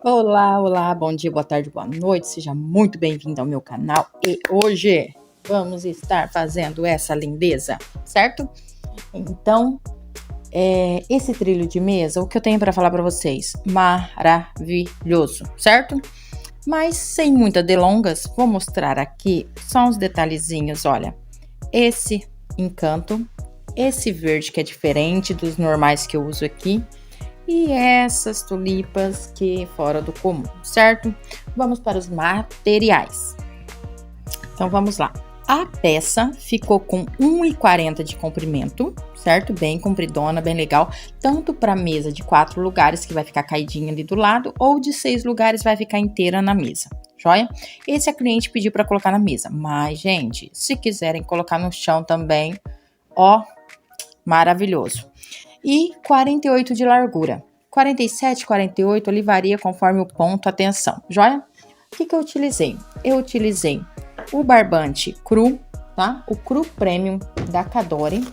Olá, olá, bom dia, boa tarde, boa noite, seja muito bem-vindo ao meu canal e hoje vamos estar fazendo essa lindeza, certo? Então, esse trilho de mesa, o que eu tenho para falar para vocês? Maravilhoso, certo? Mas sem muitas delongas, vou mostrar aqui só uns detalhezinhos, olha, esse encanto, esse verde que é diferente dos normais que eu uso aqui, e essas tulipas que fora do comum, certo? Vamos para os materiais. Então vamos lá. A peça ficou com 1,40 de comprimento, certo? Bem compridona, bem legal. Tanto para mesa de 4 lugares, que vai ficar caidinha ali do lado, ou de 6 lugares, vai ficar inteira na mesa, joia? Esse a cliente pediu para colocar na mesa. Mas, gente, se quiserem colocar no chão também, ó, maravilhoso. E 48 de largura. 47, 48 ali varia conforme o ponto, atenção, joia? O que eu utilizei? Eu utilizei o barbante cru, tá? O cru premium da Cadore.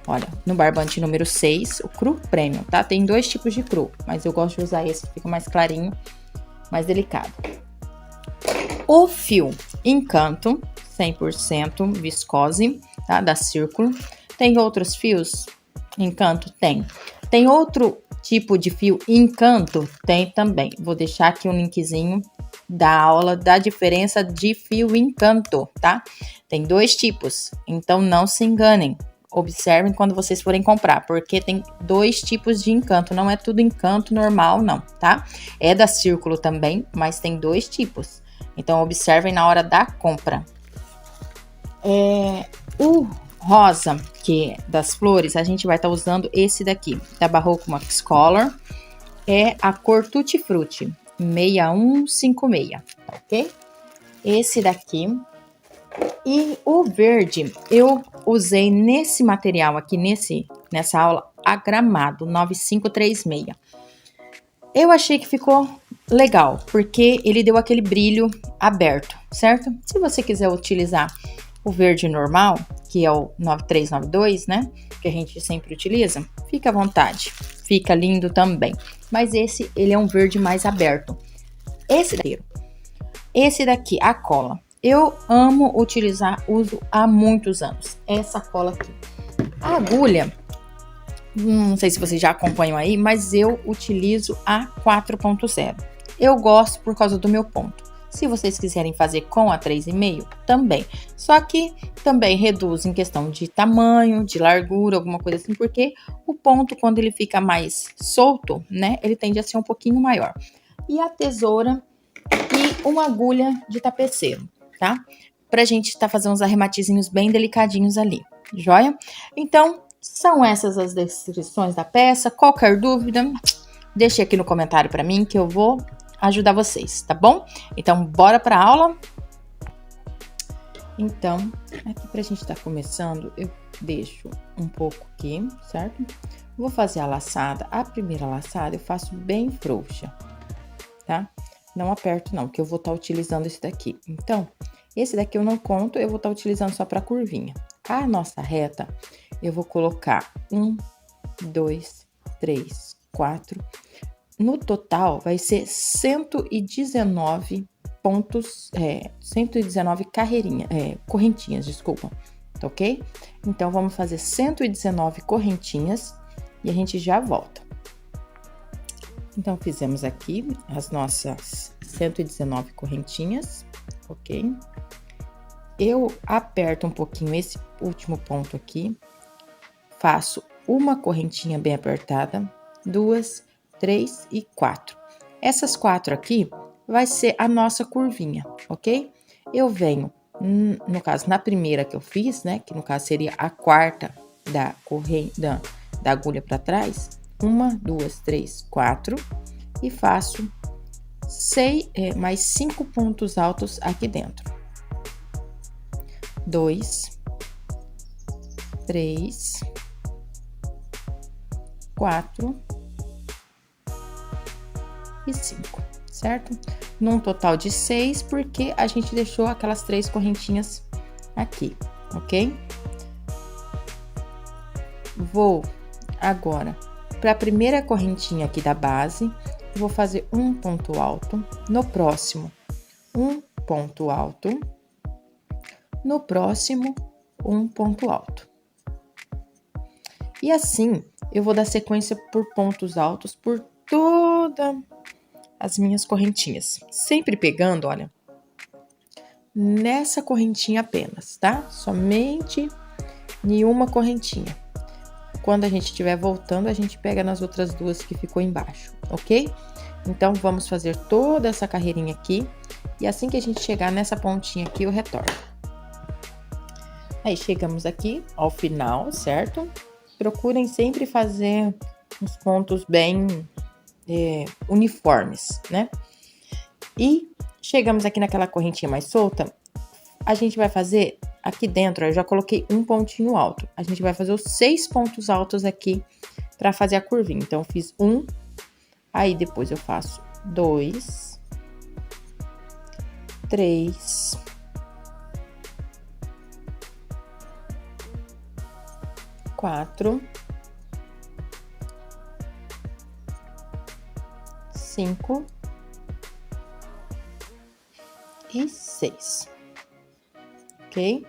Olha, no barbante número 6, o cru premium, tá? Tem dois tipos de cru, mas eu gosto de usar esse que fica mais clarinho, mais delicado. O fio Encanto, 100% viscose, tá? Da Círculo. Tem outros fios Encanto? Tem. Tem outro tipo de fio Encanto? Tem também. Vou deixar aqui um linkzinho da aula da diferença de fio Encanto, tá? Tem dois tipos, então não se enganem. Observem quando vocês forem comprar, porque tem dois tipos de Encanto, não é tudo Encanto normal não, tá? É da Círculo também, mas tem dois tipos. Então observem na hora da compra. O rosa, que é das flores, a gente vai estar usando esse daqui, da Barroco Max Color. É a cor Tutti Frutti, 6156, ok? Esse daqui. E o verde, eu usei nesse material aqui, nessa aula, a Gramado 9536. Eu achei que ficou legal, porque ele deu aquele brilho aberto, certo? Se você quiser utilizar o verde normal, que é o 9392, né? Que a gente sempre utiliza, fica à vontade. Fica lindo também. Mas esse, ele é um verde mais aberto. Esse daqui, a cola. Eu amo utilizar, uso há muitos anos. Essa cola aqui. A agulha, não sei se vocês já acompanham aí, mas eu utilizo a 4.0. Eu gosto por causa do meu ponto. Se vocês quiserem fazer com a 3,5, também. Só que também reduz em questão de tamanho, de largura, alguma coisa assim, porque o ponto, quando ele fica mais solto, né, ele tende a ser um pouquinho maior. E a tesoura e uma agulha de tapeceiro, tá? Pra gente fazendo uns arrematezinhos bem delicadinhos ali, joia? Então, são essas as descrições da peça. Qualquer dúvida, deixe aqui no comentário pra mim que eu vou ajudar vocês, tá bom? Então, bora pra aula? Então, aqui pra gente tá começando, eu deixo um pouco aqui, certo? Vou fazer a laçada. A primeira laçada eu faço bem frouxa, tá? Não aperto não, que eu vou estar utilizando esse daqui. Então, esse daqui eu não conto, eu vou estar utilizando só pra curvinha. A nossa reta, eu vou colocar 1, 2, 3, 4... No total, vai ser 119 pontos, 119 correntinhas, desculpa, tá ok? Então, vamos fazer 119 correntinhas e a gente já volta. Então, fizemos aqui as nossas 119 correntinhas, ok? Eu aperto um pouquinho esse último ponto aqui, faço uma correntinha bem apertada, 2, 3 e 4. Essas 4 aqui vai ser a nossa curvinha, ok? Eu venho, no caso, na primeira que eu fiz, né? Que no caso seria a quarta da agulha para trás. 1, 2, 3, 4. E faço mais 5 pontos altos aqui dentro. 2, 3, 4... e 5, certo? Num total de 6, porque a gente deixou aquelas 3 correntinhas aqui, ok? Vou agora para a primeira correntinha aqui da base, eu vou fazer um ponto alto, no próximo, um ponto alto, no próximo, um ponto alto. E assim, eu vou dar sequência por pontos altos por todas as minhas correntinhas. Sempre pegando, olha, nessa correntinha apenas, tá? Somente em uma correntinha. Quando a gente estiver voltando, a gente pega nas outras duas que ficou embaixo, ok? Então, vamos fazer toda essa carreirinha aqui. E assim que a gente chegar nessa pontinha aqui, eu retorno. Aí, chegamos aqui ao final, certo? Procurem sempre fazer uns pontos bem uniformes, né? E chegamos aqui naquela correntinha mais solta. A gente vai fazer aqui dentro, eu já coloquei um pontinho alto. A gente vai fazer os 6 pontos altos aqui para fazer a curvinha. Então, eu fiz um, aí depois eu faço 2, 3, 4, 5 e 6. Ok?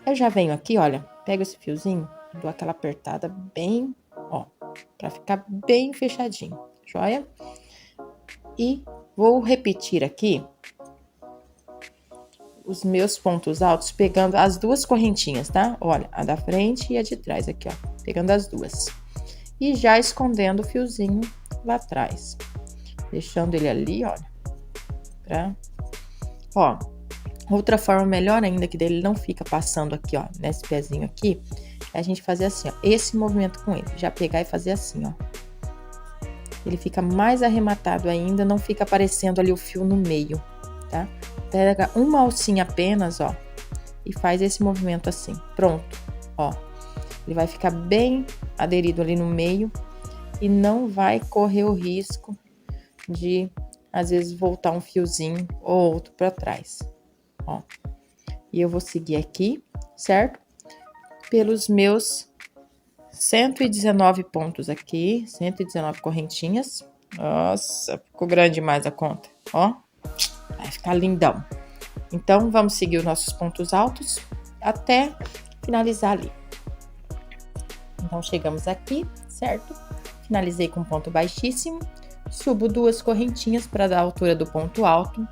Eu já venho aqui, olha, pego esse fiozinho, dou aquela apertada bem, ó, pra ficar bem fechadinho, joia? E vou repetir aqui os meus pontos altos, pegando as duas correntinhas, tá? Olha, a da frente e a de trás aqui, ó, pegando as duas. E já escondendo o fiozinho lá atrás, deixando ele ali, olha, pra... Ó, outra forma melhor ainda, que dele não fica passando aqui, ó, nesse pezinho aqui, é a gente fazer assim, ó, esse movimento com ele, já pegar e fazer assim, ó. Ele fica mais arrematado ainda, não fica aparecendo ali o fio no meio, tá? Pega uma alcinha apenas, ó, e faz esse movimento assim, pronto, ó. Ele vai ficar bem aderido ali no meio e não vai correr o risco de, às vezes, voltar um fiozinho ou outro para trás, ó. E eu vou seguir aqui, certo? Pelos meus 119 pontos aqui, 119 correntinhas. Nossa, ficou grande demais a conta, ó. Vai ficar lindão. Então, vamos seguir os nossos pontos altos até finalizar ali. Então, chegamos aqui, certo? Finalizei com ponto baixíssimo. Subo 2 correntinhas para dar a altura do ponto alto.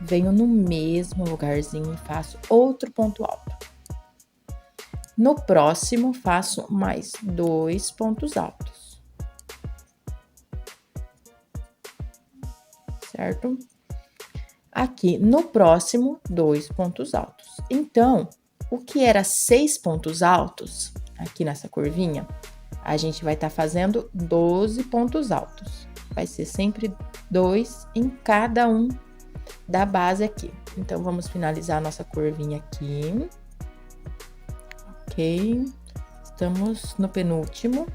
Venho no mesmo lugarzinho e faço outro ponto alto. No próximo, faço mais 2 pontos altos. Certo? Aqui, no próximo, 2 pontos altos. Então, o que era 6 pontos altos, aqui nessa curvinha, a gente vai estar fazendo 12 pontos altos. Vai ser sempre 2 em cada um da base aqui. Então, vamos finalizar a nossa curvinha aqui. Ok. Estamos no penúltimo.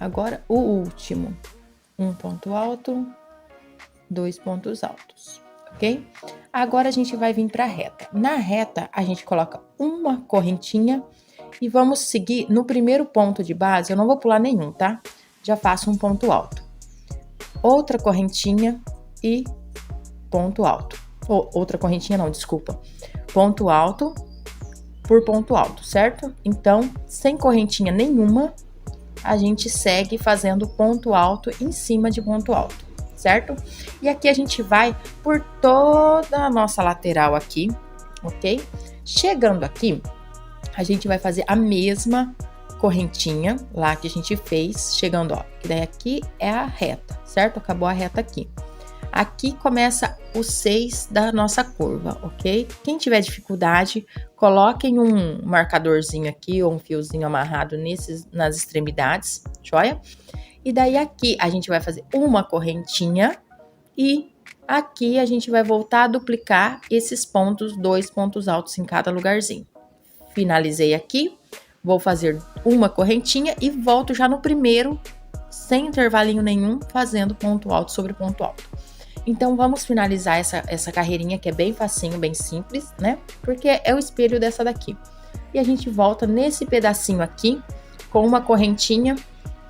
Agora, o último. Um ponto alto, 2 pontos altos. Ok? Agora, a gente vai vir para a reta. Na reta, a gente coloca uma correntinha e vamos seguir no primeiro ponto de base. Eu não vou pular nenhum, tá? Já faço um ponto alto. Outra correntinha e ponto alto. Outra correntinha não, desculpa. Ponto alto por ponto alto, certo? Então, sem correntinha nenhuma, a gente segue fazendo ponto alto em cima de ponto alto, certo? E aqui a gente vai por toda a nossa lateral aqui, ok? Chegando aqui, a gente vai fazer a mesma correntinha lá que a gente fez, chegando, ó, que daí aqui é a reta, certo? Acabou a reta aqui. Aqui começa o 6 da nossa curva, ok? Quem tiver dificuldade, coloquem um marcadorzinho aqui ou um fiozinho amarrado nas extremidades, joia? E daí aqui a gente vai fazer uma correntinha e aqui a gente vai voltar a duplicar esses pontos, 2 pontos altos em cada lugarzinho. Finalizei aqui, vou fazer uma correntinha e volto já no primeiro, sem intervalinho nenhum, fazendo ponto alto sobre ponto alto. Então, vamos finalizar essa carreirinha que é bem facinho, bem simples, né? Porque é o espelho dessa daqui. E a gente volta nesse pedacinho aqui, com uma correntinha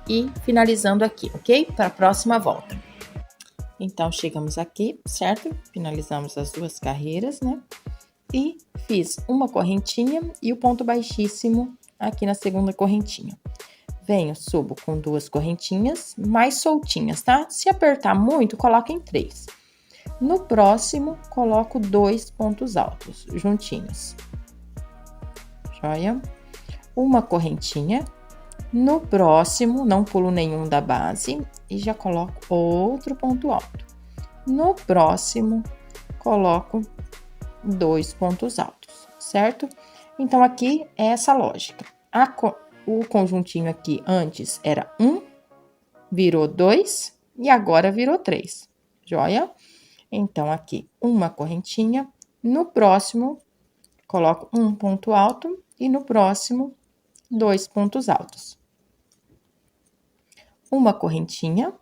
e finalizando aqui, ok? Para a próxima volta. Então, chegamos aqui, certo? Finalizamos as duas carreiras, né? E fiz uma correntinha e o ponto baixíssimo aqui na segunda correntinha. Venho, subo com duas correntinhas mais soltinhas, tá? Se apertar muito, coloca em 3. No próximo, coloco 2 pontos altos juntinhos. Joia? Uma correntinha. No próximo, não pulo nenhum da base e já coloco outro ponto alto. No próximo, coloco 2 pontos altos, certo? Então, aqui é essa lógica. O conjuntinho aqui antes era 1, virou 2 e agora virou 3, joia? Então, aqui uma correntinha, no próximo, coloco um ponto alto e no próximo, 2 pontos altos. Uma correntinha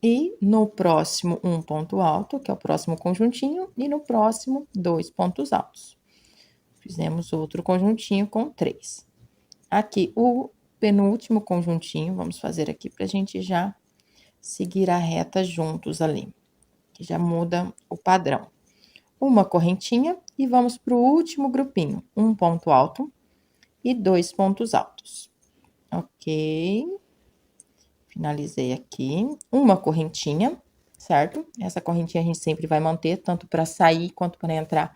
e no próximo um ponto alto, que é o próximo conjuntinho, e no próximo 2 pontos altos. Fizemos outro conjuntinho com 3. Aqui, o penúltimo conjuntinho, vamos fazer aqui pra gente já seguir a reta juntos ali, que já muda o padrão. Uma correntinha e vamos pro último grupinho, um ponto alto e 2 pontos altos. Ok. Finalizei aqui. Uma correntinha, certo? Essa correntinha a gente sempre vai manter, tanto para sair quanto para entrar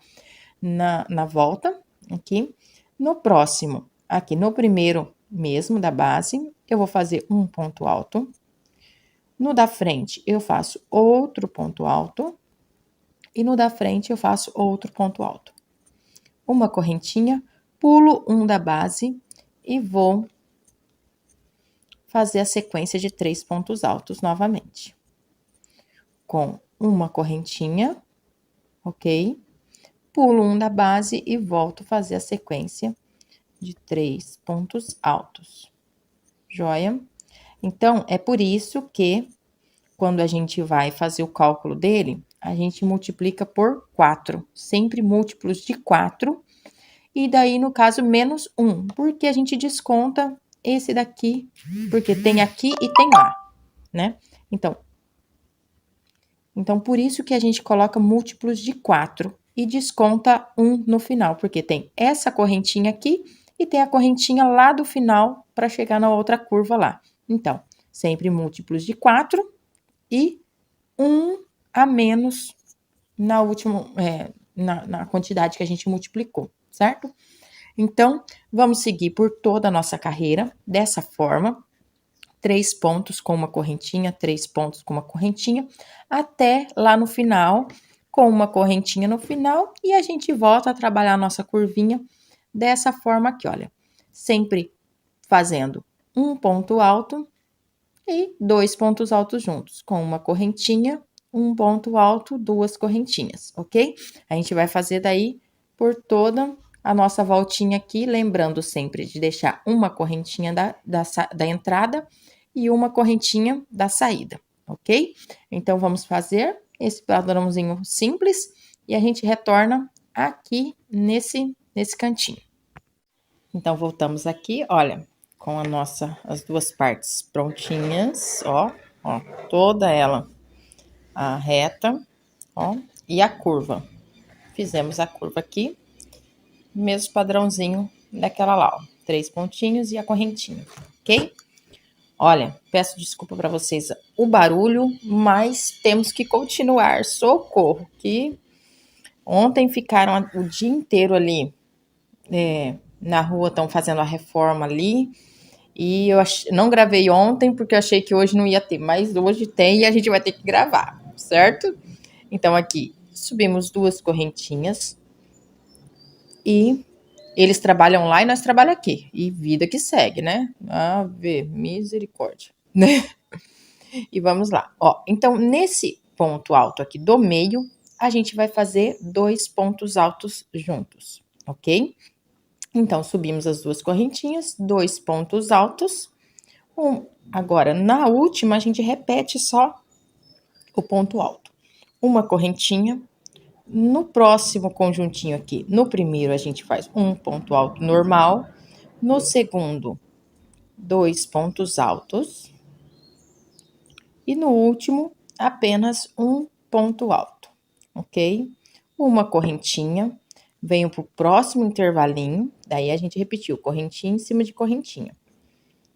na volta, aqui. No próximo, aqui no primeiro mesmo da base, eu vou fazer um ponto alto. No da frente, eu faço outro ponto alto. E no da frente, eu faço outro ponto alto. Uma correntinha, pulo um da base e vou fazer a sequência de 3 pontos altos novamente. Com uma correntinha, ok? Pulo um da base e volto a fazer a sequência de 3 pontos altos. Joia? Então, é por isso que, quando a gente vai fazer o cálculo dele, a gente multiplica por 4, sempre múltiplos de 4, e daí, no caso, menos 1, porque a gente desconta esse daqui, porque tem aqui e tem lá, né? Então, por isso que a gente coloca múltiplos de 4 e desconta 1 no final, porque tem essa correntinha aqui e tem a correntinha lá do final para chegar na outra curva lá. Então, sempre múltiplos de 4 e 1 a menos na última, na quantidade que a gente multiplicou, certo? Então, vamos seguir por toda a nossa carreira dessa forma. 3 pontos com uma correntinha, 3 pontos com uma correntinha, até lá no final, com uma correntinha no final, e a gente volta a trabalhar a nossa curvinha dessa forma aqui, olha. Sempre fazendo um ponto alto e 2 pontos altos juntos, com uma correntinha, um ponto alto, 2 correntinhas, ok? A gente vai fazer daí por toda a nossa voltinha aqui, lembrando sempre de deixar uma correntinha da entrada e uma correntinha da saída, ok? Então, vamos fazer esse padrãozinho simples e a gente retorna aqui nesse cantinho. Então, voltamos aqui, olha, com as duas partes prontinhas, ó, toda ela, a reta, ó, e a curva. Fizemos a curva aqui, mesmo padrãozinho daquela lá, ó, 3 pontinhos e a correntinha, ok? Olha, peço desculpa para vocês o barulho, mas temos que continuar, socorro, que ontem ficaram o dia inteiro ali na rua, estão fazendo a reforma ali, e eu não gravei ontem porque eu achei que hoje não ia ter, mas hoje tem e a gente vai ter que gravar, certo? Então, aqui, subimos 2 correntinhas e eles trabalham lá e nós trabalhamos aqui. E vida que segue, né? Ave misericórdia, né? E vamos lá. Ó, então, nesse ponto alto aqui do meio, a gente vai fazer 2 pontos altos juntos, ok? Então, subimos as 2 correntinhas, 2 pontos altos. Agora, na última, a gente repete só o ponto alto. Uma correntinha. No próximo conjuntinho aqui, no primeiro, a gente faz um ponto alto normal. No segundo, 2 pontos altos. E no último, apenas um ponto alto, ok? Uma correntinha, venho pro próximo intervalinho, daí a gente repetiu, correntinha em cima de correntinha.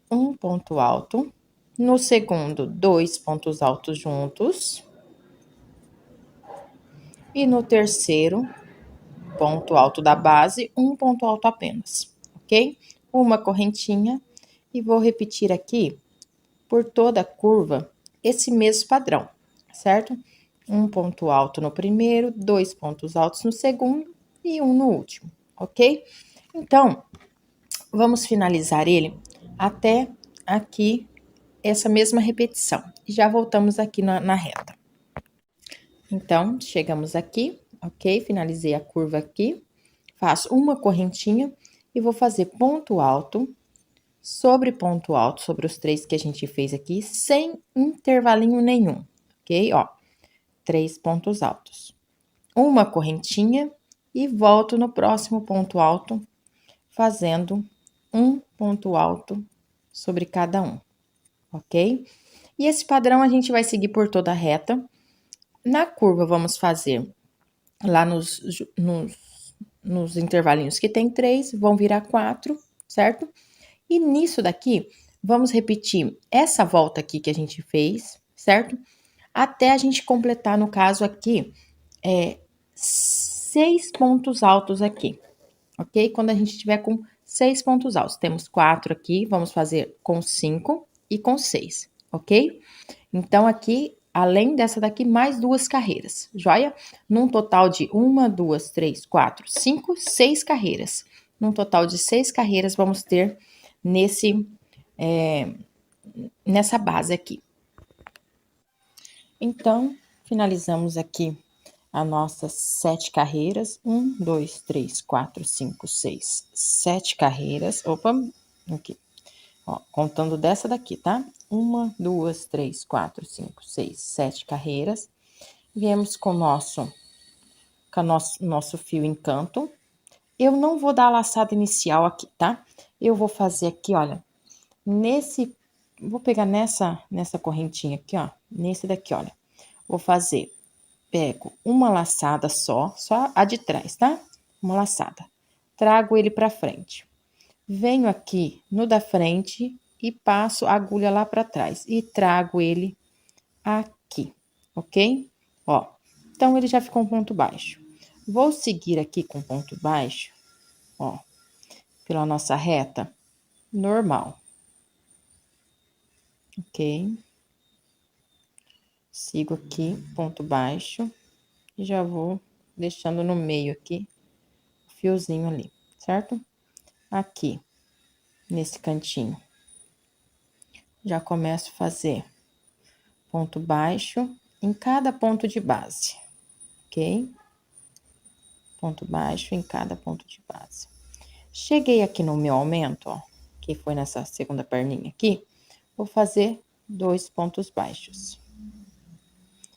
Um ponto alto, no segundo, 2 pontos altos juntos, e no terceiro, ponto alto da base, um ponto alto apenas, ok? Uma correntinha, e vou repetir aqui, por toda a curva, esse mesmo padrão, certo? Um ponto alto no primeiro, 2 pontos altos no segundo e um no último, ok? Então, vamos finalizar ele até aqui, essa mesma repetição. E já voltamos aqui na reta. Então, chegamos aqui, ok? Finalizei a curva aqui. Faço uma correntinha e vou fazer ponto alto sobre os 3 que a gente fez aqui, sem intervalinho nenhum, ok? Ó, 3 pontos altos. Uma correntinha e volto no próximo ponto alto, fazendo um ponto alto sobre cada um, ok? E esse padrão a gente vai seguir por toda a reta. Na curva, vamos fazer lá nos intervalinhos que tem 3, vão virar 4, certo? E nisso daqui, vamos repetir essa volta aqui que a gente fez, certo? Até a gente completar, no caso aqui, 6 pontos altos aqui, ok? Quando a gente tiver com 6 pontos altos, temos 4 aqui, vamos fazer com 5 e com 6, ok? Então, aqui, além dessa daqui, mais 2 carreiras, joia? Num total de 1, 2, 3, 4, 5, 6 carreiras. Num total de 6 carreiras, vamos ter nessa base aqui. Então, finalizamos aqui as nossas 7 carreiras. 1, 2, 3, 4, 5, 6, 7 carreiras. Opa, aqui. Ó, contando dessa daqui, tá? 1, 2, 3, 4, 5, 6, 7 carreiras. Viemos com nosso fio em canto. Eu não vou dar a laçada inicial aqui, tá? Eu vou fazer aqui, olha, vou pegar nessa correntinha aqui, ó, nesse daqui, olha. Vou fazer, pego uma laçada só a de trás, tá? Uma laçada. Trago ele pra frente. Venho aqui no da frente e passo a agulha lá pra trás e trago ele aqui, ok? Ó, então ele já ficou um ponto baixo. Vou seguir aqui com ponto baixo, ó, pela nossa reta normal. Ok? Sigo aqui, ponto baixo, e já vou deixando no meio aqui, o fiozinho ali, certo? Aqui, nesse cantinho, já começo a fazer ponto baixo em cada ponto de base, ok? Ponto baixo em cada ponto de base. Cheguei aqui no meu aumento, ó, que foi nessa segunda perninha aqui, vou fazer 2 pontos baixos.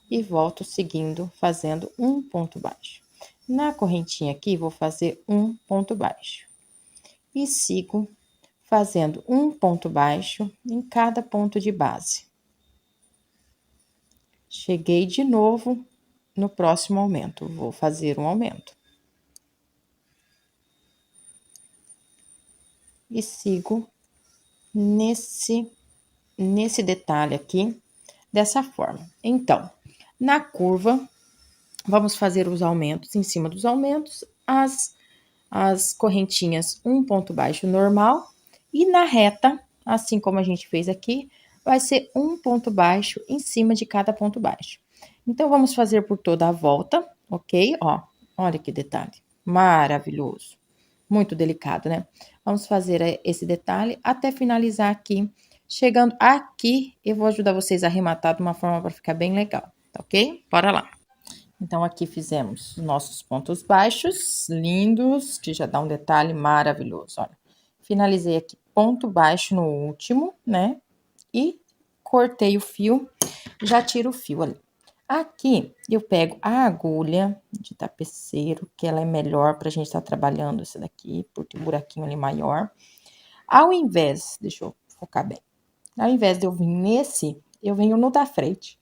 E volto seguindo, fazendo um ponto baixo. Na correntinha aqui, vou fazer um ponto baixo. E sigo fazendo um ponto baixo em cada ponto de base. Cheguei de novo no próximo aumento, vou fazer um aumento. E sigo nesse detalhe aqui, dessa forma. Então, na curva, vamos fazer os aumentos, em cima dos aumentos, as correntinhas um ponto baixo normal, e na reta, assim como a gente fez aqui, vai ser um ponto baixo em cima de cada ponto baixo. Então, vamos fazer por toda a volta, ok? Ó, olha que detalhe, maravilhoso, muito delicado, né? Vamos fazer esse detalhe até finalizar aqui. Chegando aqui, eu vou ajudar vocês a arrematar de uma forma para ficar bem legal, tá ok? Bora lá. Então, aqui fizemos nossos pontos baixos, lindos, que já dá um detalhe maravilhoso, olha. Finalizei aqui ponto baixo no último, né? E cortei o fio, já tiro o fio ali. Aqui, eu pego a agulha de tapeceiro, que ela é melhor pra gente estar trabalhando essa daqui, por ter um buraquinho ali maior. Ao invés, deixa eu focar bem. Ao invés de eu vir nesse, eu venho no da frente.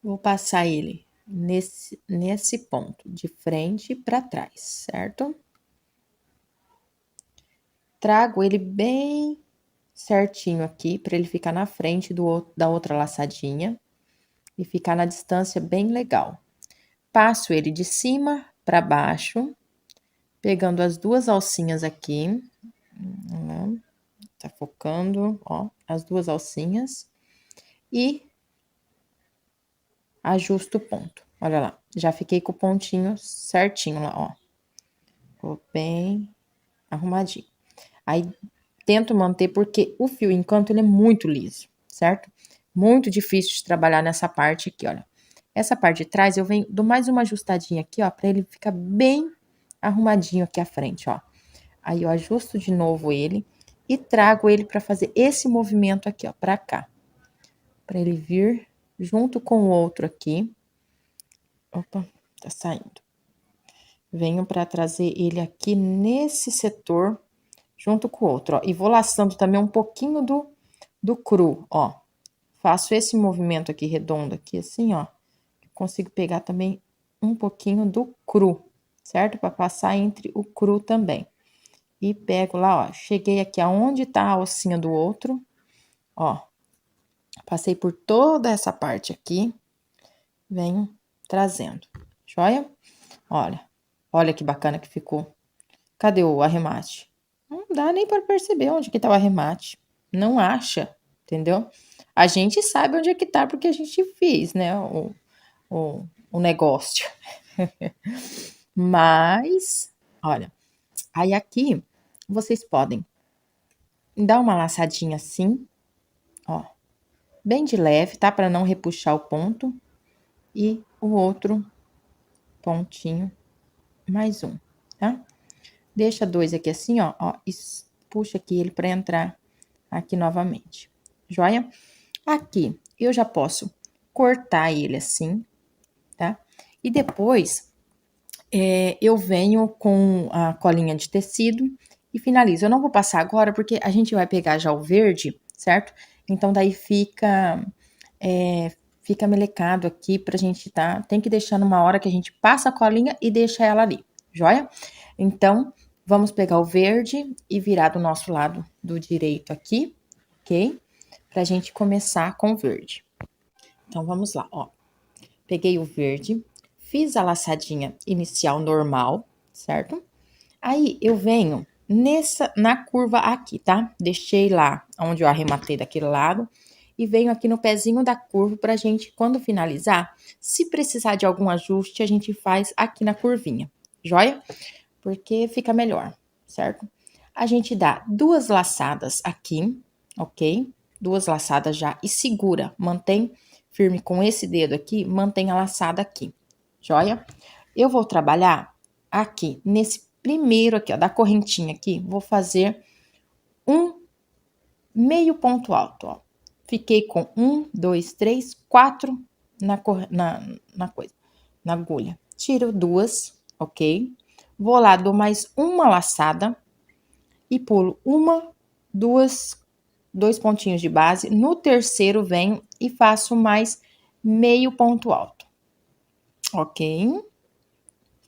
Vou passar ele nesse ponto, de frente para trás, certo? Trago ele bem certinho aqui, para ele ficar na frente da outra laçadinha e ficar na distância bem legal. Passo ele de cima para baixo, pegando as duas alcinhas aqui. Tá focando, ó, as duas alcinhas. E ajusto o ponto. Olha lá, já fiquei com o pontinho certinho lá, ó. Ficou bem arrumadinho. Aí, tento manter, porque o fio encanto, ele é muito liso, certo? Muito difícil de trabalhar nessa parte aqui, olha. Essa parte de trás, eu venho, dou mais uma ajustadinha aqui, ó, pra ele ficar bem arrumadinho aqui à frente, ó. Aí, eu ajusto de novo ele e trago ele pra fazer esse movimento aqui, ó, pra cá. Pra ele vir junto com o outro aqui. Opa, tá saindo. Venho pra trazer ele aqui nesse setor junto com o outro, ó. E vou laçando também um pouquinho do cru, ó. Faço esse movimento aqui redondo aqui, assim, ó. Consigo pegar também um pouquinho do cru, certo? Para passar entre o cru também. E pego lá, ó. Cheguei aqui aonde tá a alcinha do outro, ó. Passei por toda essa parte aqui. Venho trazendo. Joia? Olha que bacana que ficou. Cadê o arremate? Não dá nem para perceber onde que tá o arremate. Não acha, entendeu? A gente sabe onde é que tá porque a gente fez, né, o negócio. Mas, olha, aí aqui vocês podem dar uma laçadinha assim, ó, bem de leve, tá? Para não repuxar o ponto. E o outro pontinho, mais um, tá? Deixa dois aqui assim, ó, e puxa aqui ele para entrar aqui novamente. Joia? Aqui, eu já posso cortar ele assim, tá? E depois, eu venho com a colinha de tecido e finalizo. Eu não vou passar agora, porque a gente vai pegar já o verde, certo? Então, daí fica melecado aqui pra gente, tá? Tem que deixar numa hora que a gente passa a colinha e deixa ela ali, joia? Então, vamos pegar o verde e virar do nosso lado do direito aqui, ok? Pra gente começar com o verde. Então, vamos lá, ó. Peguei o verde, fiz a laçadinha inicial normal, certo? Aí, eu venho na curva aqui, tá? Deixei lá onde eu arrematei daquele lado e venho aqui no pezinho da curva pra gente, quando finalizar, se precisar de algum ajuste, a gente faz aqui na curvinha, joia? Porque fica melhor, certo? A gente dá duas laçadas aqui, ok? Duas laçadas já e segura, mantém firme com esse dedo aqui, mantém a laçada aqui, joia? Eu vou trabalhar aqui, nesse primeiro aqui, ó, da correntinha aqui, vou fazer um meio ponto alto, ó. Fiquei com 1, 2, 3, 4 na coisa, na agulha. Tiro duas, ok? Vou lá, dou mais uma laçada e pulo uma, dois pontinhos de base. No terceiro, venho e faço mais meio ponto alto, ok?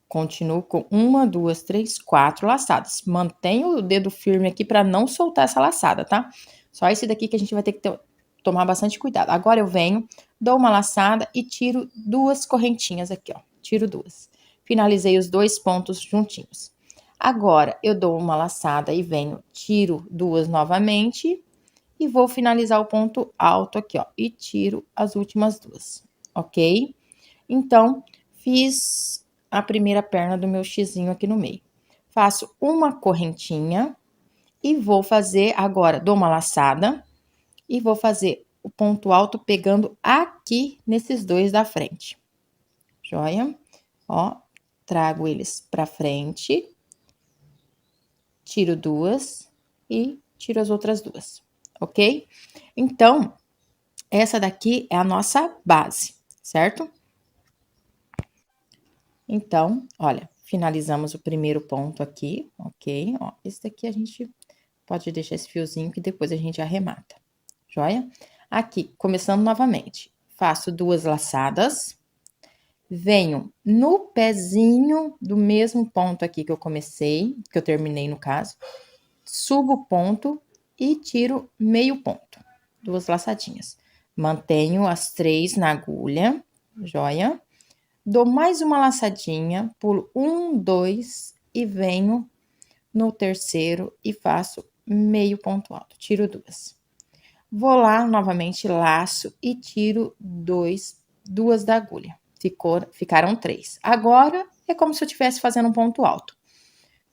Continuo com uma, duas, três, quatro laçadas. Mantenho o dedo firme aqui para não soltar essa laçada, tá? Só esse daqui que a gente vai ter que tomar bastante cuidado. Agora eu venho, dou uma laçada e tiro duas correntinhas aqui, ó. Tiro duas. Finalizei os dois pontos juntinhos. Agora eu dou uma laçada e venho, tiro duas novamente e vou finalizar o ponto alto aqui, ó. E tiro as últimas duas, ok? Então, fiz a primeira perna do meu xizinho aqui no meio. Faço uma correntinha e vou fazer agora, dou uma laçada e vou fazer o ponto alto pegando aqui nesses dois da frente. Joia? Ó, trago eles pra frente, tiro duas e tiro as outras duas, ok? Então, essa daqui é a nossa base, certo? Então, olha, finalizamos o primeiro ponto aqui, ok? Ó, esse daqui a gente pode deixar esse fiozinho que depois a gente arremata, joia? Aqui, começando novamente. faço 2 laçadas, venho no pezinho do mesmo ponto aqui que eu comecei, que eu terminei no caso, subo o ponto e tiro meio ponto, 2 laçadinhas. Mantenho as 3 na agulha, joia? Dou mais uma laçadinha, pulo 1, 2 e venho no terceiro e faço meio ponto alto, tiro 2. Vou lá, novamente, laço e tiro 2 da agulha. Ficaram 3. Agora, é como se eu estivesse fazendo um ponto alto.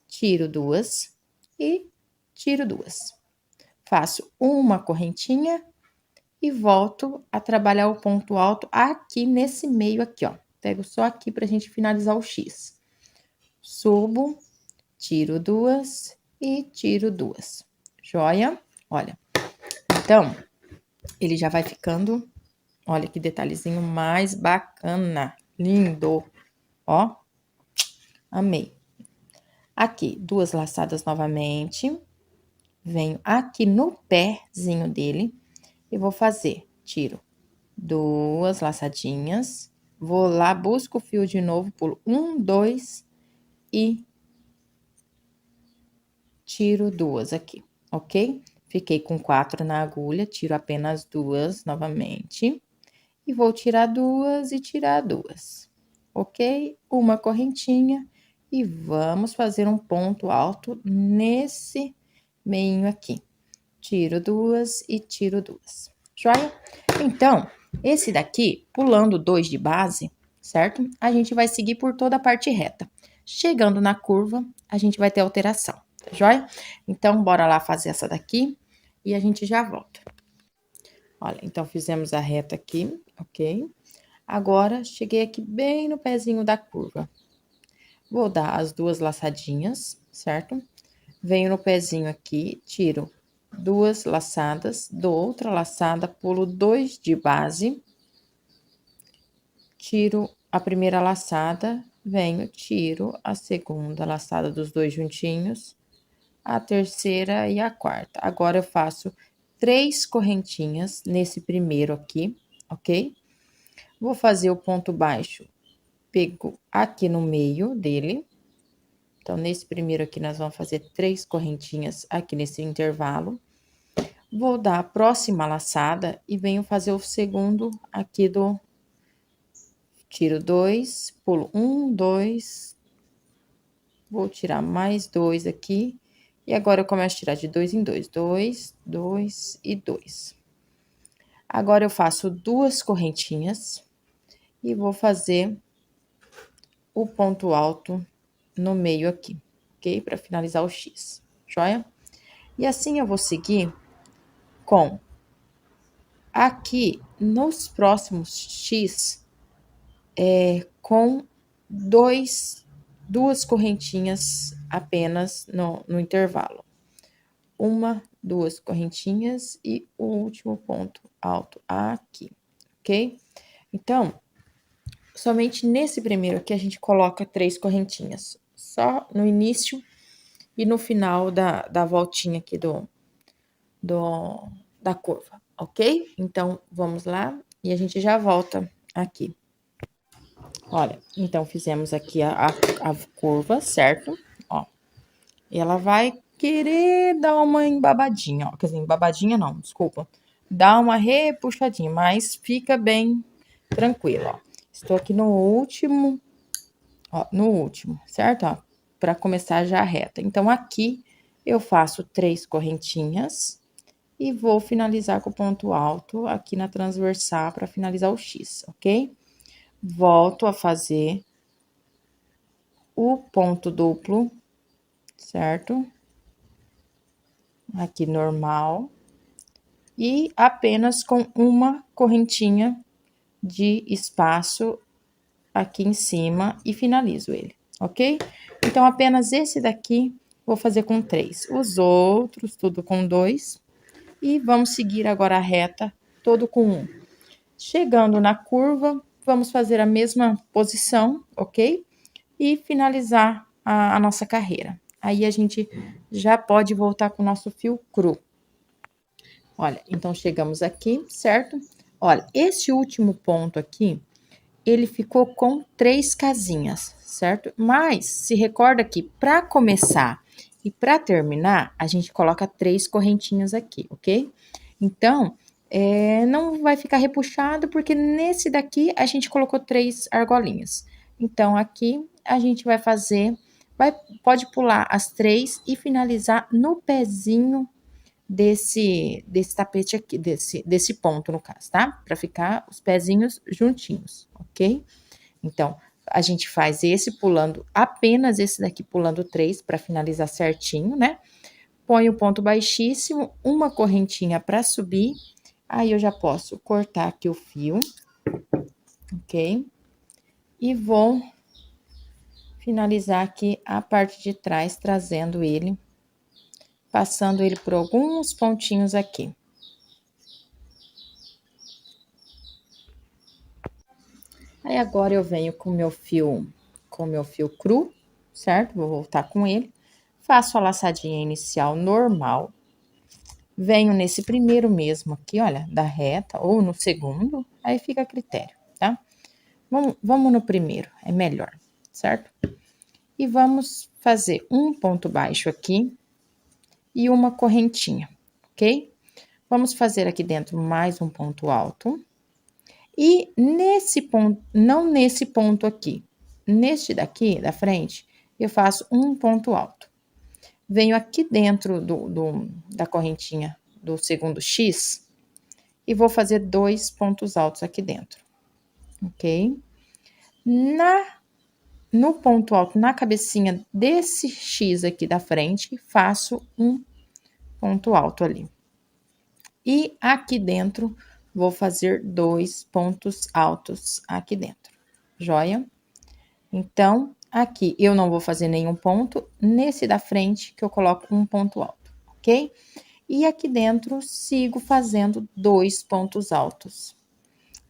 Tiro 2 e tiro 2. Faço uma correntinha e volto a trabalhar o ponto alto aqui nesse meio aqui, ó. Pego só aqui pra gente finalizar o X. Subo, tiro 2 e tiro 2. Joia? Olha. Então, ele já vai ficando, olha que detalhezinho mais bacana, lindo, ó, amei. Aqui, 2 laçadas novamente, venho aqui no pezinho dele e vou fazer, tiro 2 laçadinhas, vou lá, busco o fio de novo, pulo 1, 2 e tiro 2 aqui, ok? Fiquei com 4 na agulha, tiro apenas 2 novamente. E vou tirar 2 e tirar 2, ok? Uma correntinha e vamos fazer um ponto alto nesse meio aqui. Tiro 2 e tiro 2, joia? Então, esse daqui, pulando 2 de base, certo? A gente vai seguir por toda a parte reta. Chegando na curva, a gente vai ter alteração, tá joia? Então, bora lá fazer essa daqui e a gente já volta. Olha, então fizemos a reta aqui, ok? Agora, cheguei aqui bem no pezinho da curva. Vou dar as 2 laçadinhas, certo? Venho no pezinho aqui, tiro 2 laçadas, dou outra laçada, pulo 2 de base, tiro a primeira laçada, venho, tiro a segunda laçada dos 2 juntinhos, a terceira e a quarta. Agora, eu faço 3 correntinhas nesse primeiro aqui, ok? Vou fazer o ponto baixo, pego aqui no meio dele. Então, nesse primeiro aqui, nós vamos fazer 3 correntinhas aqui nesse intervalo. Vou dar a próxima laçada e venho fazer o segundo aqui do... Tiro 2, pulo 1, 2. Vou tirar mais 2 aqui. E agora, eu começo a tirar de 2 em 2. 2, 2 e 2. Agora, eu faço 2 correntinhas e vou fazer o ponto alto no meio aqui, ok? Para finalizar o X, joia? E assim eu vou seguir com aqui nos próximos X, com 2 correntinhas apenas no intervalo. 1, 2 correntinhas e o último ponto alto aqui, ok? Então, somente nesse primeiro aqui a gente coloca 3 correntinhas, só no início e no final da voltinha aqui da curva, ok? Então, vamos lá e a gente já volta aqui. Olha, então, fizemos aqui a curva, certo? Ó, e ela vai querer dar uma embabadinha, ó, quer dizer, embabadinha não, desculpa. Dá uma repuxadinha, mas fica bem tranquilo, ó. Estou aqui no último, ó, certo? Ó, para começar já a reta. Então, aqui eu faço 3 correntinhas e vou finalizar com o ponto alto aqui na transversal para finalizar o X, ok? Volto a fazer o ponto duplo, certo? Aqui normal. E apenas com uma correntinha de espaço aqui em cima e finalizo ele, ok? Então, apenas esse daqui vou fazer com 3. Os outros, tudo com 2. E vamos seguir agora a reta, todo com 1. Chegando na curva, vamos fazer a mesma posição, ok? E finalizar a nossa carreira. Aí, a gente já pode voltar com o nosso fio cru. Olha, então, chegamos aqui, certo? Olha, esse último ponto aqui, ele ficou com 3 casinhas, certo? Mas se recorda que para começar e para terminar, a gente coloca 3 correntinhas aqui, ok? Então, não vai ficar repuxado, porque nesse daqui a gente colocou 3 argolinhas. Então, aqui a gente vai fazer, pode pular as 3 e finalizar no pezinho desse tapete aqui, desse ponto, no caso, tá? Para ficar os pezinhos juntinhos, ok? Então, a gente faz esse pulando, apenas esse daqui pulando 3 para finalizar certinho, né? Põe o ponto baixíssimo, uma correntinha para subir, aí eu já posso cortar aqui o fio, ok? E vou finalizar aqui a parte de trás, trazendo ele, passando ele por alguns pontinhos aqui. Aí agora eu venho com meu fio cru, certo? Vou voltar com ele. Faço a laçadinha inicial normal. Venho nesse primeiro mesmo aqui, olha, da reta, ou no segundo, aí fica a critério, tá? Vamos no primeiro, é melhor, certo? E vamos fazer um ponto baixo aqui e uma correntinha, ok? Vamos fazer aqui dentro mais um ponto alto. E nesse ponto, não nesse ponto aqui, neste daqui da frente, eu faço um ponto alto. Venho aqui dentro da correntinha do segundo X e vou fazer 2 pontos altos aqui dentro, ok? No ponto alto, na cabecinha desse X aqui da frente, faço um ponto alto ali. E aqui dentro, vou fazer 2 pontos altos aqui dentro, joia? Então, aqui eu não vou fazer nenhum ponto, nesse da frente que eu coloco um ponto alto, ok? E aqui dentro, sigo fazendo 2 pontos altos.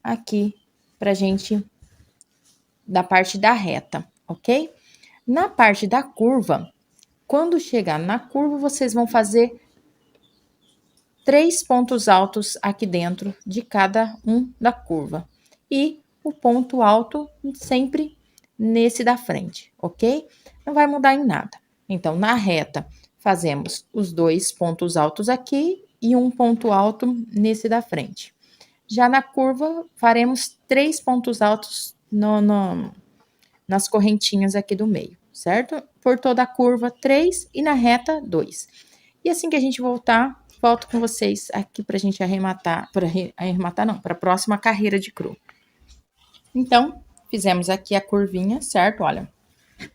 Aqui, pra gente, da parte da reta, ok? Na parte da curva, quando chegar na curva, vocês vão fazer 3 pontos altos aqui dentro de cada um da curva. E o ponto alto sempre nesse da frente, ok? Não vai mudar em nada. Então, na reta, fazemos os 2 pontos altos aqui e um ponto alto nesse da frente. Já na curva, faremos 3 pontos altos nas correntinhas aqui do meio, certo? Por toda a curva, 3 e na reta, 2. E assim que a gente voltar, volto com vocês aqui pra gente arrematar, para a próxima carreira de cru. Então, fizemos aqui a curvinha, certo? Olha,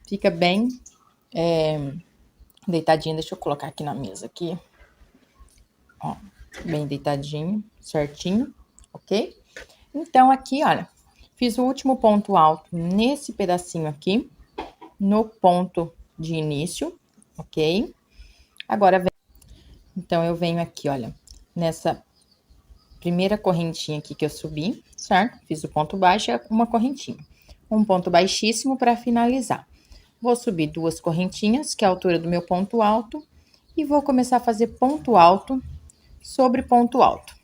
fica bem deitadinho. Deixa eu colocar aqui na mesa aqui. Ó, bem deitadinho, certinho, ok? Então, aqui, olha, fiz o último ponto alto nesse pedacinho aqui, no ponto de início, ok? Agora, então, eu venho aqui, olha, nessa primeira correntinha aqui que eu subi, certo? Fiz o ponto baixo e uma correntinha. Um ponto baixíssimo para finalizar. Vou subir 2 correntinhas, que é a altura do meu ponto alto, e vou começar a fazer ponto alto sobre ponto alto,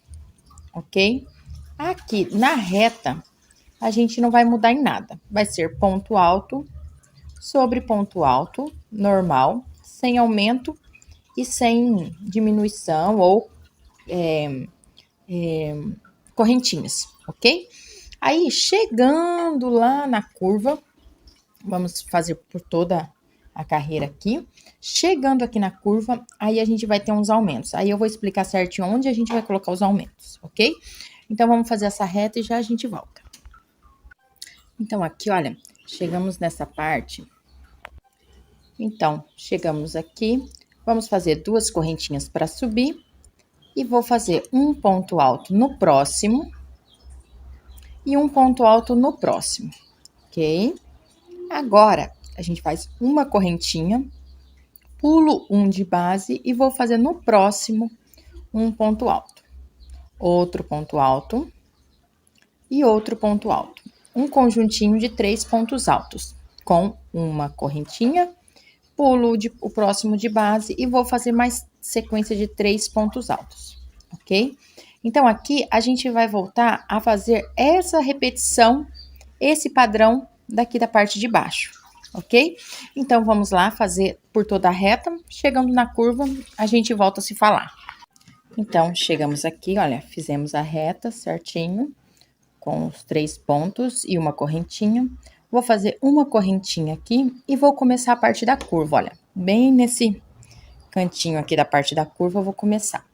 ok? Aqui, na reta, a gente não vai mudar em nada. Vai ser ponto alto sobre ponto alto, normal, sem aumento e sem diminuição ou correntinhas, ok? Aí, chegando lá na curva, vamos fazer por toda a carreira aqui. Chegando aqui na curva, aí a gente vai ter uns aumentos. Aí eu vou explicar certinho onde a gente vai colocar os aumentos, ok? Então, vamos fazer essa reta e já a gente volta. Então, aqui, olha, chegamos nessa parte. Então, chegamos aqui, vamos fazer 2 correntinhas para subir. E vou fazer um ponto alto no próximo e um ponto alto no próximo, ok? Agora, a gente faz uma correntinha, pulo um de base e vou fazer no próximo um ponto alto. Outro ponto alto e outro ponto alto. Um conjuntinho de 3 pontos altos, com uma correntinha, pulo o próximo de base e vou fazer mais sequência de 3 pontos altos, ok? Então, aqui a gente vai voltar a fazer essa repetição, esse padrão daqui da parte de baixo, ok? Então, vamos lá fazer por toda a reta. Chegando na curva, a gente volta a se falar. Então, chegamos aqui, olha, fizemos a reta certinho, com os 3 pontos e uma correntinha. Vou fazer uma correntinha aqui e vou começar a parte da curva, olha. Bem nesse cantinho aqui da parte da curva, eu vou começar.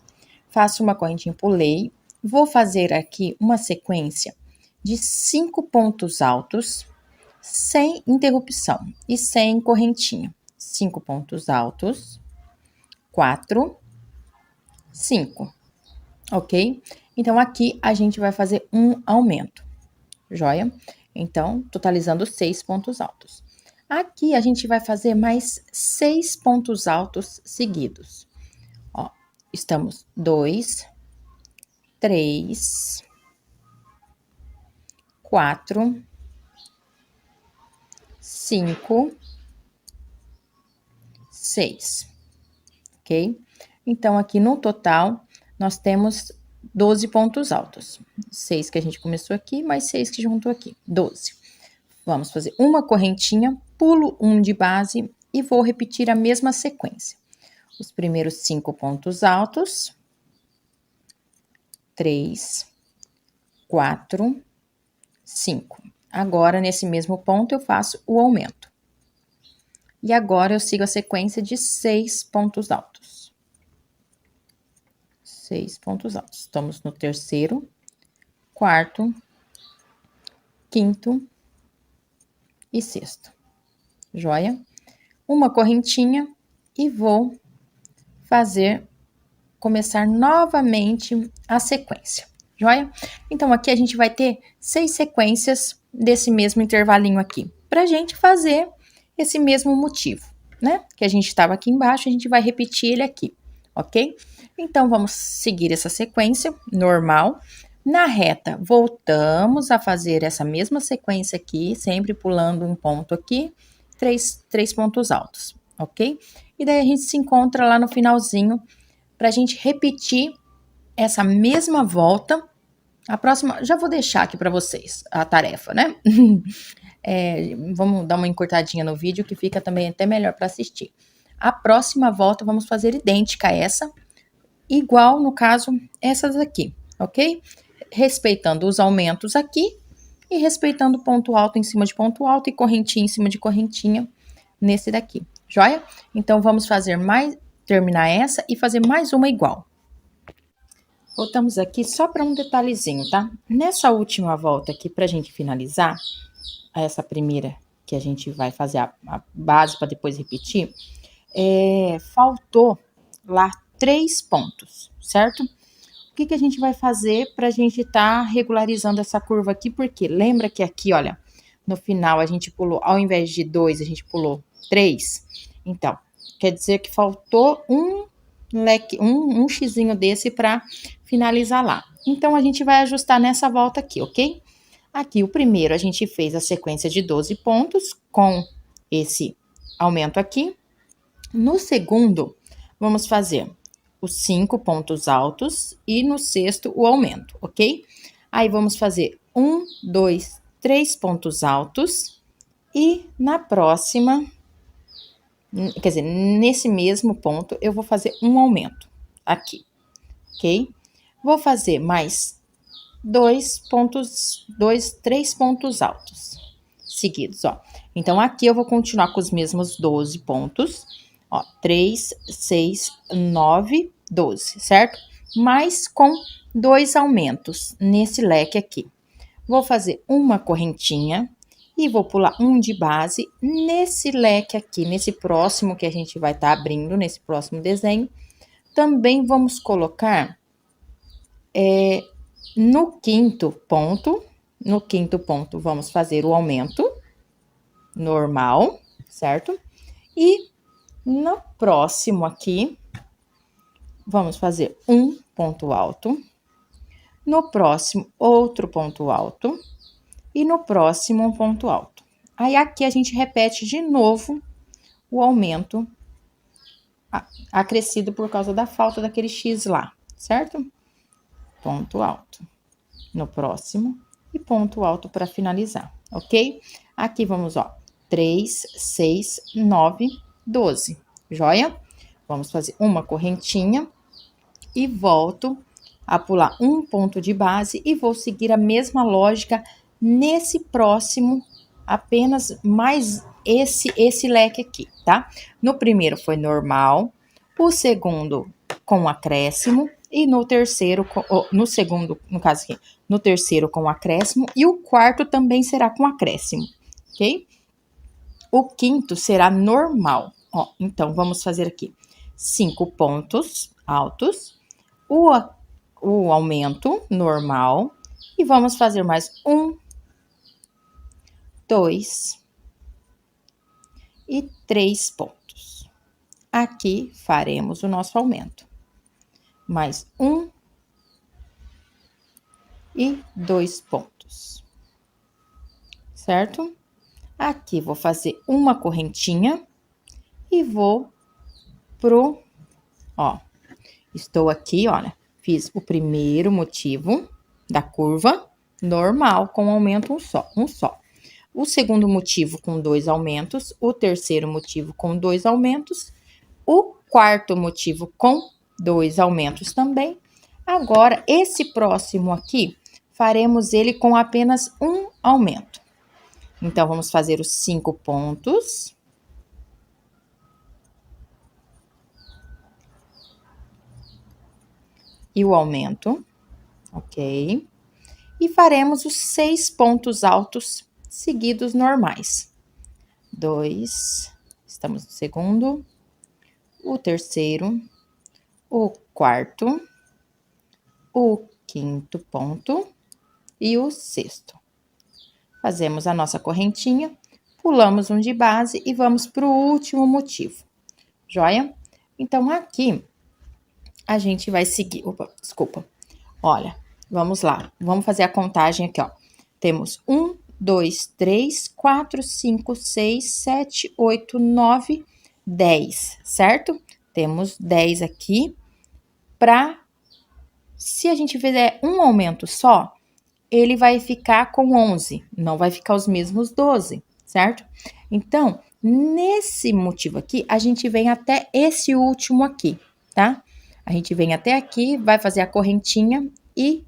Faço uma correntinha, pulei. Vou fazer aqui uma sequência de 5 pontos altos, sem interrupção e sem correntinha. 5 pontos altos, 4, 5, ok? Então, aqui a gente vai fazer um aumento, joia? Então, totalizando 6 pontos altos. Aqui a gente vai fazer mais 6 pontos altos seguidos. Ó, estamos 2, 3, 4, 5, 6, ok? Então, aqui no total, nós temos 12 pontos altos. 6 que a gente começou aqui, mais 6 que juntou aqui, 12. Vamos fazer uma correntinha, pulo um de base e vou repetir a mesma sequência. Os primeiros 5 pontos altos, 3, 4, 5. Agora, nesse mesmo ponto, eu faço o aumento. E agora, eu sigo a sequência de 6 pontos altos. 6 pontos altos. Estamos no terceiro, quarto, quinto e sexto. Joia? Uma correntinha e vou começar novamente a sequência. Joia? Então, aqui a gente vai ter 6 sequências desse mesmo intervalinho aqui, pra gente fazer esse mesmo motivo, né? Que a gente estava aqui embaixo, a gente vai repetir ele aqui, ok? Então, vamos seguir essa sequência normal. Na reta, voltamos a fazer essa mesma sequência aqui, sempre pulando um ponto aqui, 3 pontos altos, ok? E daí a gente se encontra lá no finalzinho, pra gente repetir essa mesma volta. A próxima, já vou deixar aqui para vocês a tarefa, né? Vamos dar uma encurtadinha no vídeo que fica também até melhor para assistir. A próxima volta vamos fazer idêntica a essa, igual no caso essas aqui, ok? Respeitando os aumentos aqui e respeitando ponto alto em cima de ponto alto e correntinha em cima de correntinha nesse daqui, joia? Então vamos terminar essa e fazer mais uma igual. Voltamos aqui só para um detalhezinho, tá? Nessa última volta aqui, pra gente finalizar, essa primeira que a gente vai fazer a base para depois repetir, faltou lá 3 pontos, certo? O que a gente vai fazer pra gente tá regularizando essa curva aqui? Porque lembra que aqui, olha, no final a gente pulou, ao invés de 2, a gente pulou 3? Então, quer dizer que faltou um xizinho desse para finalizar lá. Então, a gente vai ajustar nessa volta aqui, ok? Aqui, o primeiro, a gente fez a sequência de 12 pontos com esse aumento aqui. No segundo, vamos fazer os 5 pontos altos e no sexto, o aumento, ok? Aí, vamos fazer 1, 2, 3 pontos altos e na próxima, quer dizer, nesse mesmo ponto, eu vou fazer um aumento aqui, ok? Vou fazer mais 3 pontos altos seguidos, ó. Então, aqui eu vou continuar com os mesmos 12 pontos, ó, 3, 6, 9, 12, certo? Mas com 2 aumentos nesse leque aqui. Vou fazer uma correntinha e vou pular um de base nesse leque aqui, nesse próximo que a gente vai estar abrindo, nesse próximo desenho. Também vamos colocar no quinto ponto vamos fazer o aumento normal, certo? E no próximo aqui, vamos fazer um ponto alto, no próximo outro ponto alto e no próximo um ponto alto. Aí aqui a gente repete de novo o aumento acrescido por causa da falta daquele X lá, certo? ponto alto. No próximo, e ponto alto para finalizar, ok? Aqui vamos, ó, 3, 6, 9, 12, joia? Vamos fazer uma correntinha e volto a pular um ponto de base e vou seguir a mesma lógica nesse próximo, apenas mais esse leque aqui, tá? No primeiro foi normal, o segundo com acréscimo e no terceiro, no segundo, no caso aqui, no terceiro com acréscimo e o quarto também será com acréscimo, ok? O quinto será normal, ó, então vamos fazer aqui 5 pontos altos, o aumento normal e vamos fazer mais 1, 2 e 3 pontos. Aqui faremos o nosso aumento. Mais 1 e 2 pontos. Certo? Aqui vou fazer uma correntinha e vou ó, estou aqui, olha, fiz o primeiro motivo da curva normal com aumento um só. O segundo motivo com 2 aumentos, o terceiro motivo com 2 aumentos, o quarto motivo com 2 aumentos também. Agora, esse próximo aqui, faremos ele com apenas um aumento. Então, vamos fazer os 5 pontos. E o aumento, ok? E faremos os 6 pontos altos seguidos normais. 2, estamos no segundo, o terceiro, o quarto, o quinto ponto e o sexto. Fazemos a nossa correntinha, pulamos um de base e vamos para o último motivo, joia? Então, aqui, a gente vai seguir, opa, desculpa, olha, vamos lá, vamos fazer a contagem aqui, ó. Temos 1, 2, 3, 4, 5, 6, 7, 8, 9, 10, certo? Temos 10 aqui, se a gente fizer um aumento só, ele vai ficar com 11, não vai ficar os mesmos 12, certo? Então, nesse motivo aqui, a gente vem até esse último aqui, tá? A gente vem até aqui, vai fazer a correntinha e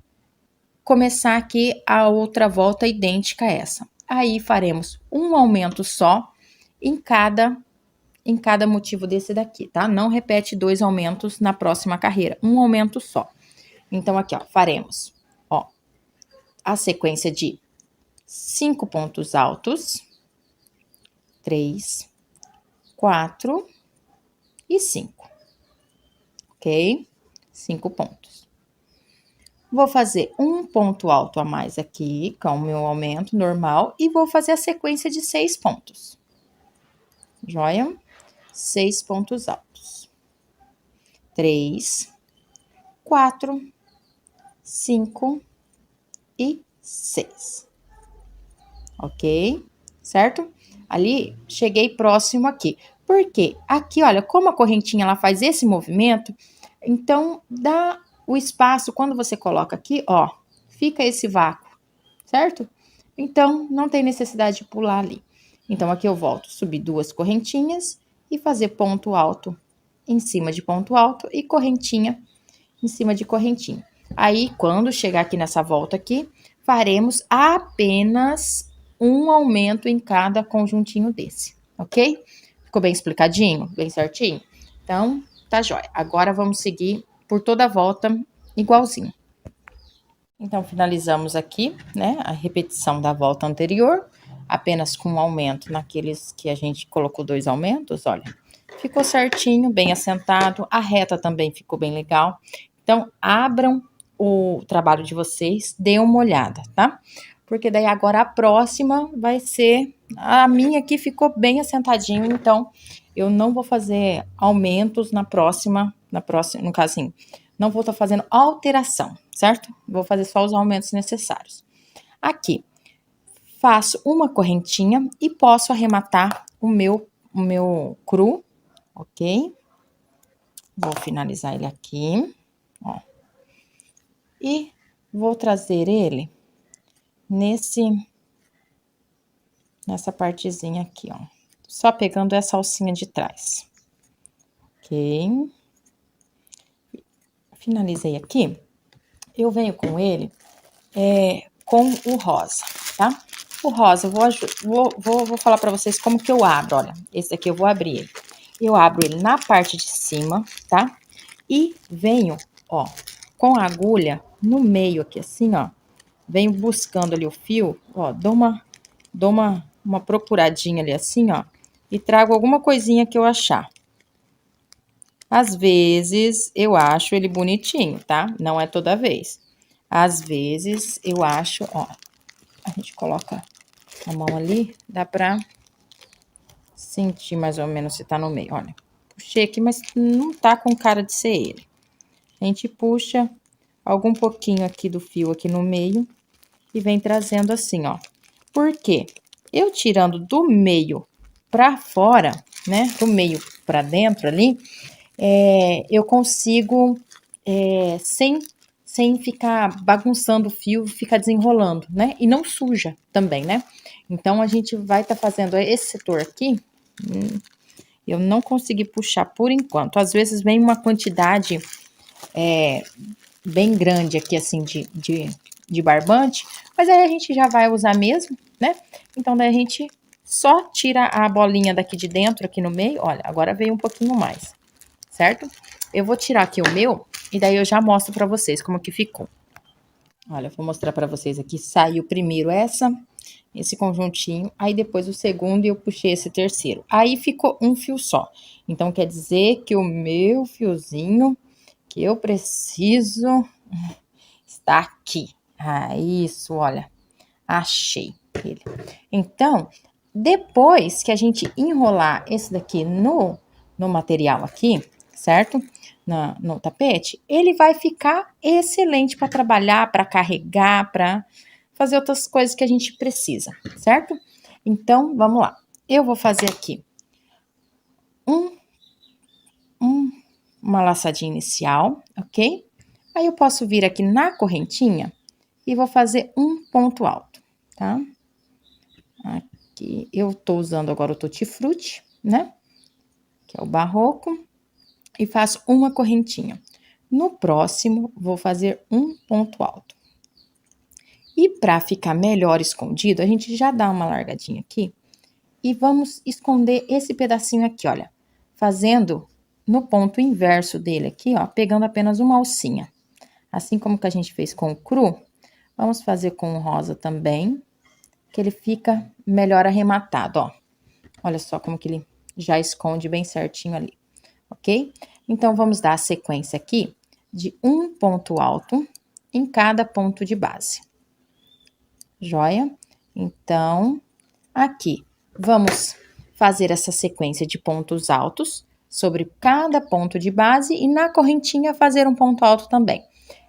começar aqui a outra volta idêntica a essa. Aí, faremos um aumento só em cada motivo desse daqui, tá? Não repete 2 aumentos na próxima carreira, um aumento só. Então, aqui, ó, faremos, ó, a sequência de 5 pontos altos, 3, 4 e 5, ok? 5 pontos. Vou fazer um ponto alto a mais aqui, com o meu aumento normal, e vou fazer a sequência de 6 pontos. Joia? 6 pontos altos. 3, 4, 5 e 6. Ok? Certo? Ali, cheguei próximo aqui. Por quê? Aqui, olha, como a correntinha ela faz esse movimento, então dá o espaço, quando você coloca aqui, ó, fica esse vácuo, certo? Então, não tem necessidade de pular ali. Então, aqui eu volto, subir 2 correntinhas e fazer ponto alto em cima de ponto alto e correntinha em cima de correntinha. Aí, quando chegar aqui nessa volta aqui, faremos apenas um aumento em cada conjuntinho desse, ok? Ficou bem explicadinho? Bem certinho? Então, tá jóia. Agora, vamos seguir por toda a volta igualzinho. Então, finalizamos aqui, né, a repetição da volta anterior, apenas com um aumento naqueles que a gente colocou 2 aumentos, olha. Ficou certinho, bem assentado, a reta também ficou bem legal. Então, abram o trabalho de vocês, dê uma olhada, tá? Porque daí agora a próxima vai ser... A minha aqui ficou bem assentadinho, então eu não vou fazer aumentos na próxima, no caso assim, não vou estar fazendo alteração, certo? Vou fazer só os aumentos necessários. Aqui, faço uma correntinha e posso arrematar o meu cru, ok? Vou finalizar ele aqui, ó. E vou trazer ele nessa partezinha aqui, ó. Só pegando essa alcinha de trás. Ok. Finalizei aqui. Eu venho com ele com o rosa, tá? O rosa, vou falar pra vocês como que eu abro, olha. Esse daqui eu vou abrir ele. Eu abro ele na parte de cima, tá? E venho, ó, com a agulha no meio aqui, assim, ó. Venho buscando ali o fio, ó, dou uma procuradinha ali assim, ó. E trago alguma coisinha que eu achar. Às vezes eu acho ele bonitinho, tá? Não é toda vez. Às vezes eu acho, ó, a gente coloca a mão ali, dá pra sentir mais ou menos se tá no meio, olha. Puxei aqui, mas não tá com cara de ser ele. A gente puxa algum pouquinho aqui do fio aqui no meio e vem trazendo assim, ó. Por quê? Eu tirando do meio pra fora, né, do meio pra dentro ali, eu consigo, sem ficar bagunçando o fio, ficar desenrolando, né? E não suja também, né? Então, a gente vai tá fazendo esse setor aqui, eu não consegui puxar por enquanto. Às vezes vem uma quantidade bem grande aqui, assim, de barbante, mas aí a gente já vai usar mesmo, né? Então, daí a gente só tira a bolinha daqui de dentro, aqui no meio. Olha, agora veio um pouquinho mais, certo? Eu vou tirar aqui o meu e daí eu já mostro pra vocês como que ficou. Olha, eu vou mostrar pra vocês aqui. Saiu primeiro esse conjuntinho, aí depois o segundo e eu puxei esse terceiro. Aí ficou um fio só. Então, quer dizer que o meu fiozinho que eu preciso está aqui. Ah, isso, olha. Achei ele. Então, depois que a gente enrolar esse daqui no material aqui, certo? No tapete, ele vai ficar excelente para trabalhar, para carregar, para fazer outras coisas que a gente precisa, certo? Então, vamos lá. Eu vou fazer aqui uma laçadinha inicial, ok? Aí eu posso vir aqui na correntinha e vou fazer um ponto alto, tá? Aqui eu tô usando agora o tutti-frutti, né? Que é o barroco, e faço uma correntinha. No próximo, vou fazer um ponto alto. E para ficar melhor escondido, a gente já dá uma largadinha aqui e vamos esconder esse pedacinho aqui, olha, fazendo no ponto inverso dele aqui, ó, pegando apenas uma alcinha. Assim como que a gente fez com o cru, vamos fazer com o rosa também, que ele fica melhor arrematado, ó. Olha só como que ele já esconde bem certinho ali, ok? Então, vamos dar a sequência aqui de um ponto alto em cada ponto de base. Joia? Então, aqui, vamos fazer essa sequência de pontos altos sobre cada ponto de base e na correntinha fazer um ponto alto também.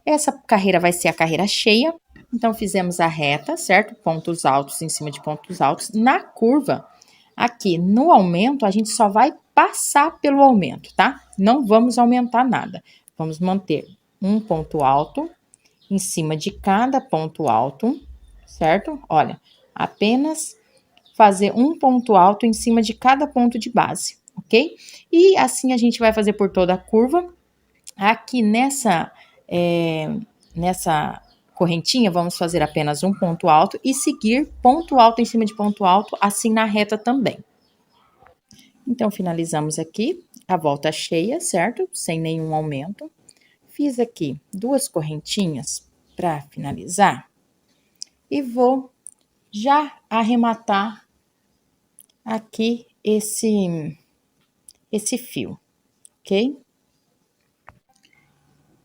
Essa carreira vai ser a carreira cheia. Então, fizemos a reta, certo? Pontos altos em cima de pontos altos. Na curva, aqui no aumento, a gente só vai passar pelo aumento, tá? Não vamos aumentar nada. Vamos manter um ponto alto em cima de cada ponto alto, certo? Olha, apenas fazer um ponto alto em cima de cada ponto de base, ok? E assim a gente vai fazer por toda a curva. Aqui nessa correntinha, vamos fazer apenas um ponto alto e seguir ponto alto em cima de ponto alto, assim na reta também. Então, finalizamos aqui a volta cheia, certo? Sem nenhum aumento. Fiz aqui duas correntinhas para finalizar e vou já arrematar aqui esse fio, ok?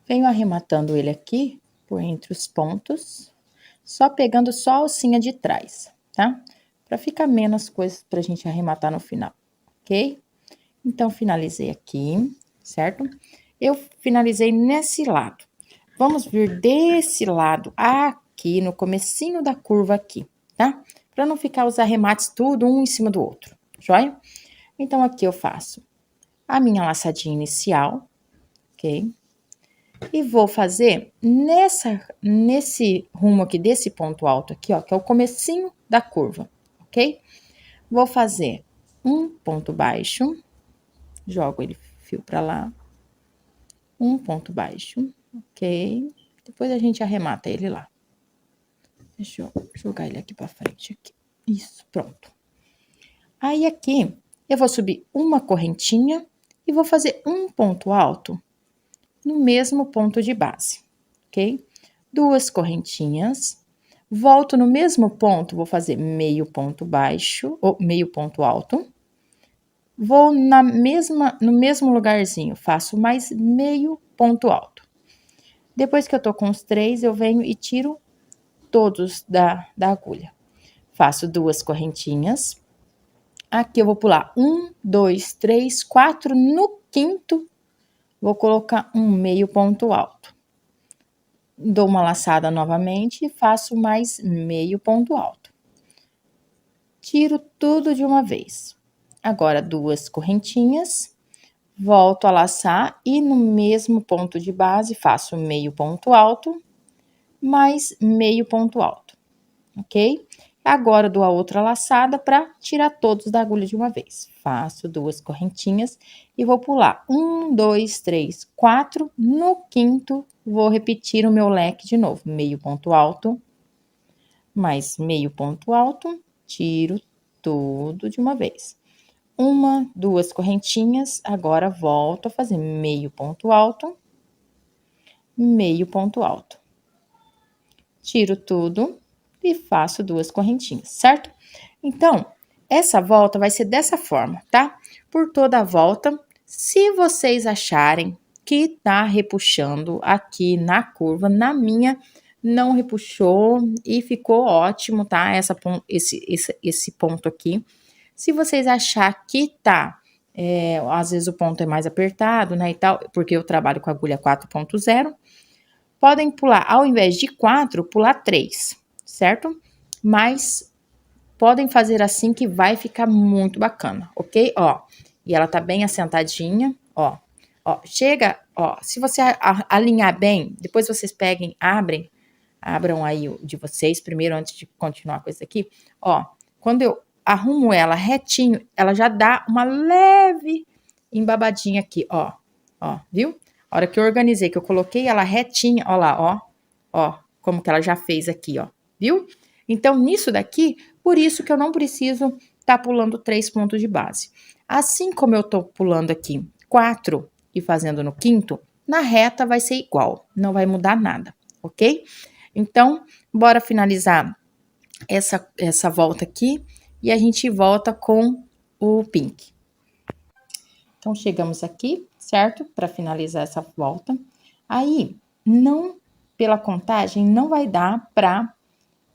Venho arrematando ele aqui por entre os pontos, só pegando só a alcinha de trás, tá? Para ficar menos coisas pra gente arrematar no final, ok? Então, finalizei aqui, certo? Eu finalizei nesse lado. Vamos vir desse lado aqui, no comecinho da curva aqui, tá? Para não ficar os arremates tudo um em cima do outro, joia? Então, aqui eu faço a minha laçadinha inicial, ok? E vou fazer nesse rumo aqui, desse ponto alto aqui, ó, que é o comecinho da curva, ok? Vou fazer um ponto baixo, jogo ele fio pra lá, um ponto baixo, ok? Depois a gente arremata ele lá. Deixa eu jogar ele aqui pra frente, aqui. Isso, pronto. Aí aqui, eu vou subir uma correntinha e vou fazer um ponto alto no mesmo ponto de base, ok? Duas correntinhas, volto no mesmo ponto, vou fazer meio ponto baixo, ou meio ponto alto, vou no mesmo lugarzinho, faço mais meio ponto alto. Depois que eu tô com os 3, eu venho e tiro todos da agulha. Faço duas correntinhas. Aqui eu vou pular 1, 2, 3, 4. No quinto, vou colocar um meio ponto alto. Dou uma laçada novamente e faço mais meio ponto alto. Tiro tudo de uma vez. Agora, duas correntinhas, volto a laçar e no mesmo ponto de base faço meio ponto alto, mais meio ponto alto, ok? Agora, dou a outra laçada para tirar todos da agulha de uma vez. Faço duas correntinhas e vou pular 1, 2, 3, 4. No quinto, vou repetir o meu leque de novo. Meio ponto alto, mais meio ponto alto, tiro tudo de uma vez. Uma, duas correntinhas, agora volto a fazer meio ponto alto, meio ponto alto. Tiro tudo e faço duas correntinhas, certo? Então, essa volta vai ser dessa forma, tá? Por toda a volta, se vocês acharem que tá repuxando aqui na curva, na minha não repuxou e ficou ótimo, tá? Esse ponto aqui. Se vocês achar que tá, às vezes o ponto é mais apertado, né, e tal, porque eu trabalho com agulha 4.0, podem pular, ao invés de 4, pular 3, certo? Mas podem fazer assim que vai ficar muito bacana, ok? Ó, e ela tá bem assentadinha, ó. Ó, chega, ó, se você alinhar bem, depois vocês peguem, abram aí o de vocês primeiro, antes de continuar com esse aqui. Ó, quando eu arrumo ela retinho, ela já dá uma leve embabadinha aqui, ó. Ó, viu? A hora que eu organizei, que eu coloquei ela retinha, ó lá, ó. Ó, como que ela já fez aqui, ó. Viu? Então, nisso daqui, por isso que eu não preciso tá pulando 3 pontos de base. Assim como eu tô pulando aqui 4 e fazendo no quinto, na reta vai ser igual, não vai mudar nada, ok? Então, bora finalizar essa volta aqui e a gente volta com o pink. Então, chegamos aqui, certo? Para finalizar essa volta. Aí, pela contagem, não vai dar para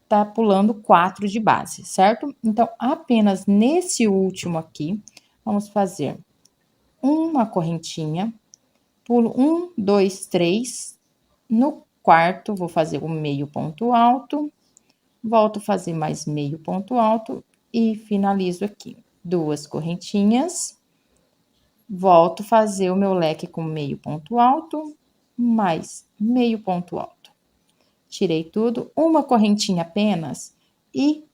tá pulando 4 de base, certo? Então, apenas nesse último aqui, vamos fazer uma correntinha, pulo 1, 2, 3, no quarto, vou fazer o meio ponto alto, volto a fazer mais meio ponto alto e finalizo aqui. Duas correntinhas, volto a fazer o meu leque com meio ponto alto, mais meio ponto alto. Tirei tudo, uma correntinha apenas e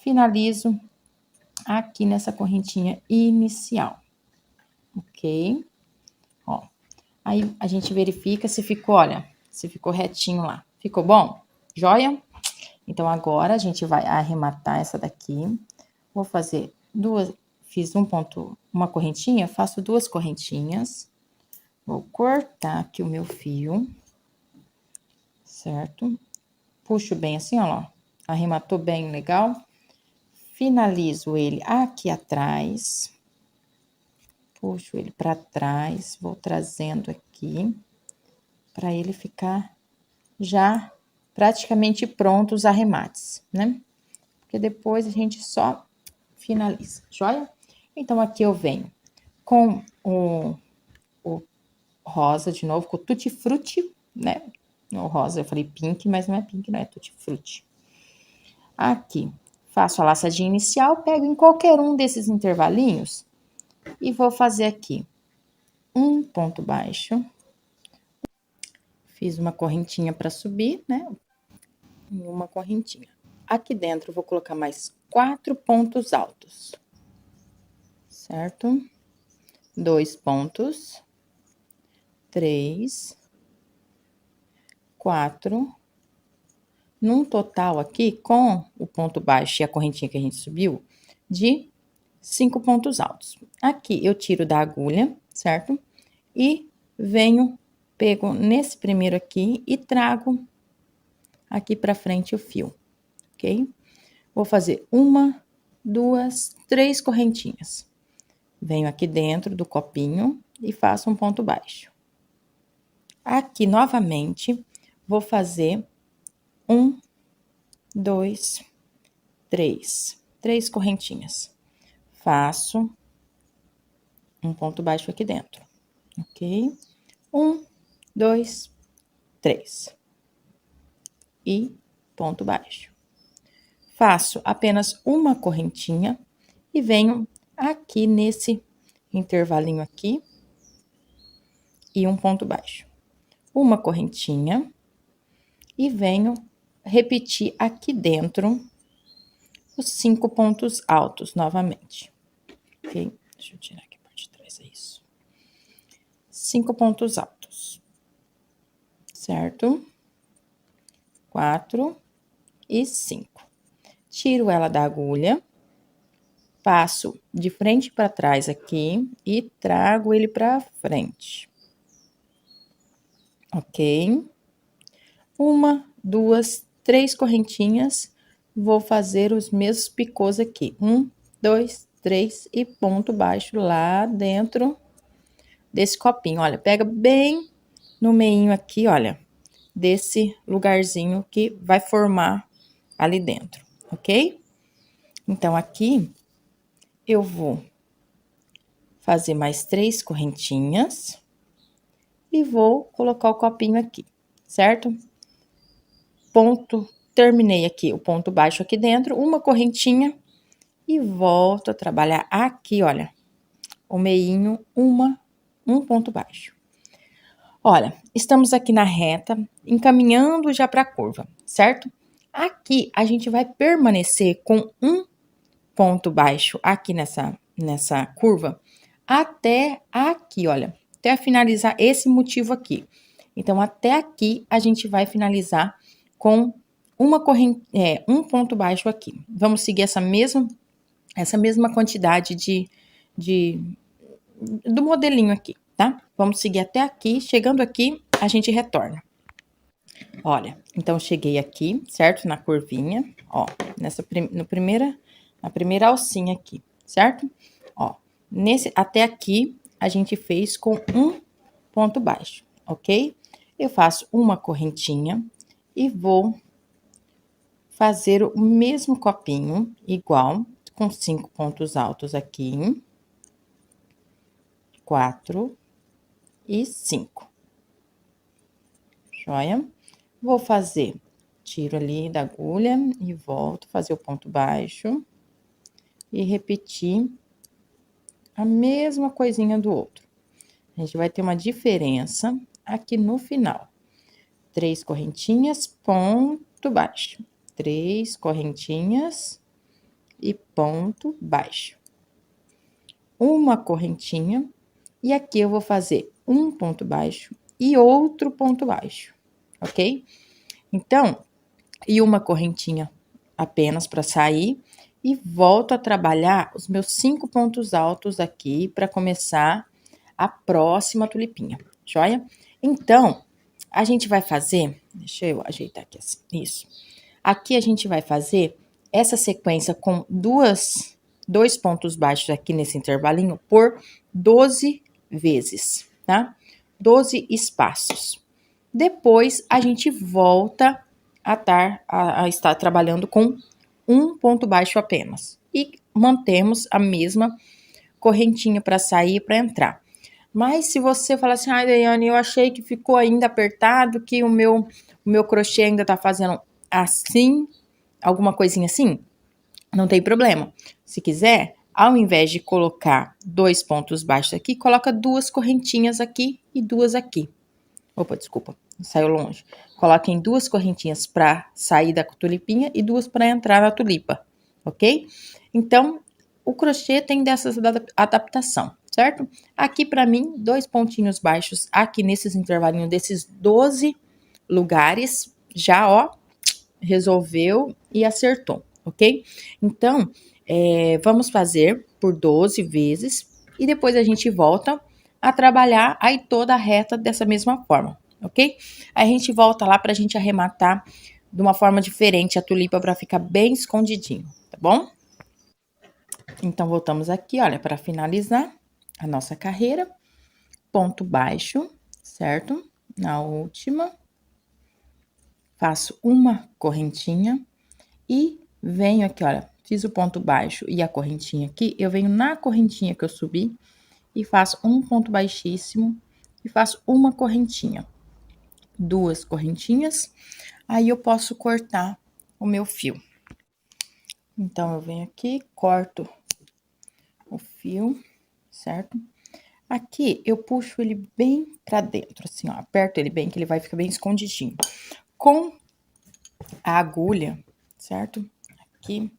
finalizo aqui nessa correntinha inicial, ok? Ó, aí a gente verifica se ficou, olha, se ficou retinho lá. Ficou bom? Joia? Então, agora a gente vai arrematar essa daqui. Vou fazer fiz uma correntinha, faço duas correntinhas. Vou cortar aqui o meu fio, certo? Puxo bem assim, ó, arrematou bem legal. Finalizo ele aqui atrás. Puxo ele para trás, vou trazendo aqui, para ele ficar já praticamente pronto os arremates, né? Porque depois a gente só finaliza, joia? Então, aqui eu venho com o rosa de novo, com o Tutti Frutti, né? O rosa, eu falei pink, mas não é pink, não é Tutti Frutti. Aqui, faço a laçadinha inicial, pego em qualquer um desses intervalinhos e vou fazer aqui um ponto baixo, Fiz uma correntinha para subir, né? Uma correntinha. Aqui dentro, eu vou colocar mais 4 pontos altos. Certo? 2 pontos. 3. 4. Num total aqui, com o ponto baixo e a correntinha que a gente subiu, de 5 pontos altos. Aqui, eu tiro da agulha, certo? E venho, pego nesse primeiro aqui e trago aqui pra frente o fio, ok? Vou fazer 1, 2, 3 correntinhas. Venho aqui dentro do copinho e faço um ponto baixo. Aqui, novamente, vou fazer 1, 2, 3. 3 correntinhas. Faço um ponto baixo aqui dentro, ok? 1, 2, 3. E ponto baixo. Faço apenas uma correntinha e venho aqui nesse intervalinho aqui e um ponto baixo. Uma correntinha e venho repetir aqui dentro os 5 pontos altos novamente, ok? Deixa eu tirar aqui por detrás, é isso. 5 pontos altos, certo? 4 e 5. Tiro ela da agulha, passo de frente para trás aqui e trago ele para frente. Ok? 1, 2, 3 correntinhas, vou fazer os mesmos picôs aqui. 1, 2, 3 e ponto baixo lá dentro desse copinho. Olha, pega bem no meinho aqui, olha, desse lugarzinho que vai formar ali dentro, ok? Então, aqui, eu vou fazer mais 3 correntinhas e vou colocar o copinho aqui, certo? Ponto, terminei aqui o ponto baixo aqui dentro, uma correntinha e volto a trabalhar aqui, olha, o meinho, um ponto baixo. Olha, estamos aqui na reta, encaminhando já para a curva, certo? Aqui, a gente vai permanecer com um ponto baixo aqui nessa curva, até aqui, olha, até finalizar esse motivo aqui. Então, até aqui, a gente vai finalizar com um ponto baixo aqui. Vamos seguir essa mesma quantidade do modelinho aqui, tá? Vamos seguir até aqui, chegando aqui, a gente retorna. Olha, então, cheguei aqui, certo? Na curvinha, ó, na primeira alcinha aqui, certo? Ó, até aqui, a gente fez com um ponto baixo, ok? Eu faço uma correntinha e vou fazer o mesmo copinho, igual, com 5 pontos altos aqui. 4 e 5. Joia? Vou fazer, tiro ali da agulha e volto, fazer o ponto baixo. E repetir a mesma coisinha do outro. A gente vai ter uma diferença aqui no final. 3 correntinhas, ponto baixo. 3 correntinhas e ponto baixo. Uma correntinha, e aqui eu vou fazer um ponto baixo e outro ponto baixo, ok? Então, e uma correntinha apenas para sair, e volto a trabalhar os meus 5 pontos altos aqui para começar a próxima tulipinha, joia? Então, a gente vai fazer, deixa eu ajeitar aqui assim, isso. Aqui a gente vai fazer essa sequência com dois pontos baixos aqui nesse intervalinho por 12 vezes, tá? 12 espaços. Depois, a gente volta a estar trabalhando com um ponto baixo apenas. E mantemos a mesma correntinha para sair e para entrar. Mas se você falar assim, ai, Daiane, eu achei que ficou ainda apertado, que o meu crochê ainda tá fazendo assim, alguma coisinha assim, não tem problema. Se quiser, ao invés de colocar 2 pontos baixos aqui, coloca 2 correntinhas aqui e 2 aqui. Opa, desculpa. saiu longe. Coloquem 2 correntinhas para sair da tulipinha e 2 para entrar na tulipa, ok? Então, o crochê tem dessas adaptação, certo? Aqui para mim, 2 pontinhos baixos aqui nesses intervalinhos desses 12 lugares, já ó, resolveu e acertou, ok? Então, vamos fazer por 12 vezes e depois a gente volta a trabalhar aí toda a reta dessa mesma forma, ok? Aí a gente volta lá pra gente arrematar de uma forma diferente a tulipa para ficar bem escondidinho, tá bom? Então, voltamos aqui, olha, para finalizar a nossa carreira, ponto baixo, certo? Na última, faço uma correntinha e venho aqui, olha, fiz o ponto baixo e a correntinha aqui, eu venho na correntinha que eu subi e faço um ponto baixíssimo e faço uma correntinha, 2 correntinhas, aí eu posso cortar o meu fio. Então, eu venho aqui, corto o fio, certo? Aqui, eu puxo ele bem pra dentro, assim, ó, aperto ele bem, que ele vai ficar bem escondidinho. Com a agulha, certo? Aqui,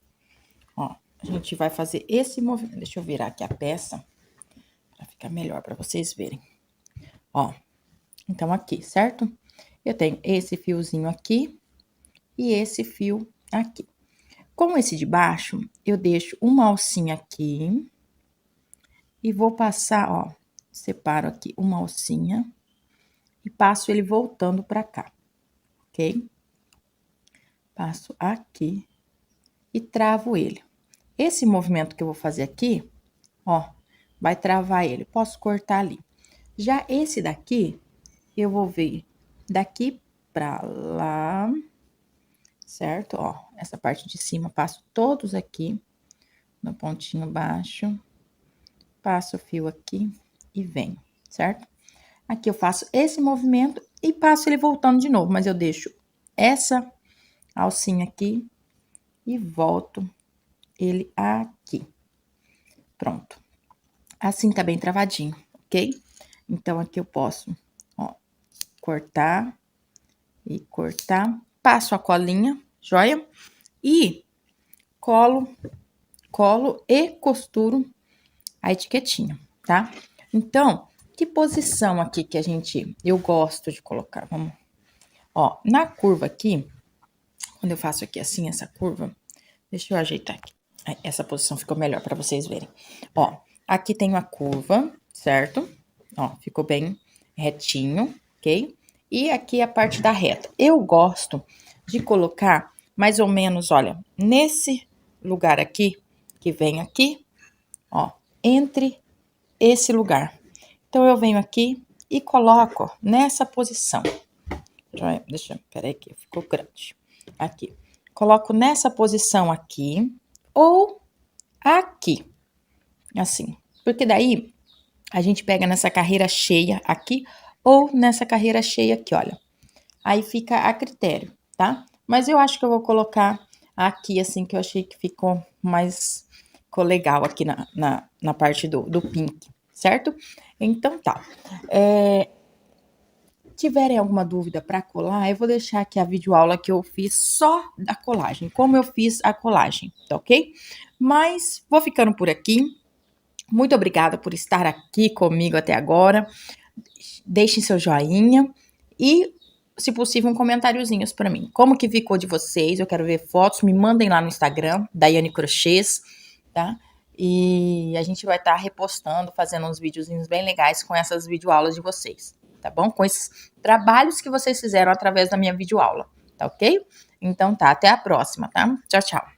ó, a gente vai fazer esse movimento. Deixa eu virar aqui a peça, pra ficar melhor pra vocês verem. Ó, então aqui, certo? Eu tenho esse fiozinho aqui e esse fio aqui. Com esse de baixo, eu deixo uma alcinha aqui e vou passar, ó, separo aqui uma alcinha e passo ele voltando pra cá, ok? Passo aqui e travo ele. Esse movimento que eu vou fazer aqui, ó, vai travar ele. Posso cortar ali. Já esse daqui, eu vou vir daqui pra lá, certo? Ó, essa parte de cima, passo todos aqui no pontinho baixo, passo o fio aqui e venho, certo? Aqui eu faço esse movimento e passo ele voltando de novo, mas eu deixo essa alcinha aqui e volto ele aqui. Pronto. Assim tá bem travadinho, ok? Então, aqui eu posso, ó, cortar e cortar, passo a colinha, joia? E colo e costuro a etiquetinha, tá? Então, que posição aqui que eu gosto de colocar, vamos. Ó, na curva aqui, quando eu faço aqui assim, essa curva, deixa eu ajeitar aqui. Essa posição ficou melhor para vocês verem. Ó, aqui tem a curva, certo? Ó, ficou bem retinho, ok? E aqui a parte da reta. Eu gosto de colocar mais ou menos, olha, nesse lugar aqui, que vem aqui, ó, entre esse lugar. Então, eu venho aqui e coloco ó, nessa posição. Peraí que ficou grande. Aqui. Coloco nessa posição aqui ou aqui. Assim. Porque daí, a gente pega nessa carreira cheia aqui ou nessa carreira cheia aqui, olha. Aí fica a critério, tá? Mas eu acho que eu vou colocar aqui, assim, que eu achei que ficou legal aqui na parte do pink, certo? Então, tá. Tiverem alguma dúvida para colar, eu vou deixar aqui a videoaula que eu fiz só da colagem, como eu fiz a colagem, tá ok? Mas vou ficando por aqui. Muito obrigada por estar aqui comigo até agora. Deixem seu joinha e, se possível, um comentáriozinhos para mim. Como que ficou de vocês? Eu quero ver fotos. Me mandem lá no Instagram, Daiane Crochês, tá? E a gente vai estar repostando, fazendo uns videozinhos bem legais com essas videoaulas de vocês, tá bom? Com esses trabalhos que vocês fizeram através da minha videoaula, tá ok? Então tá, até a próxima, tá? Tchau, tchau.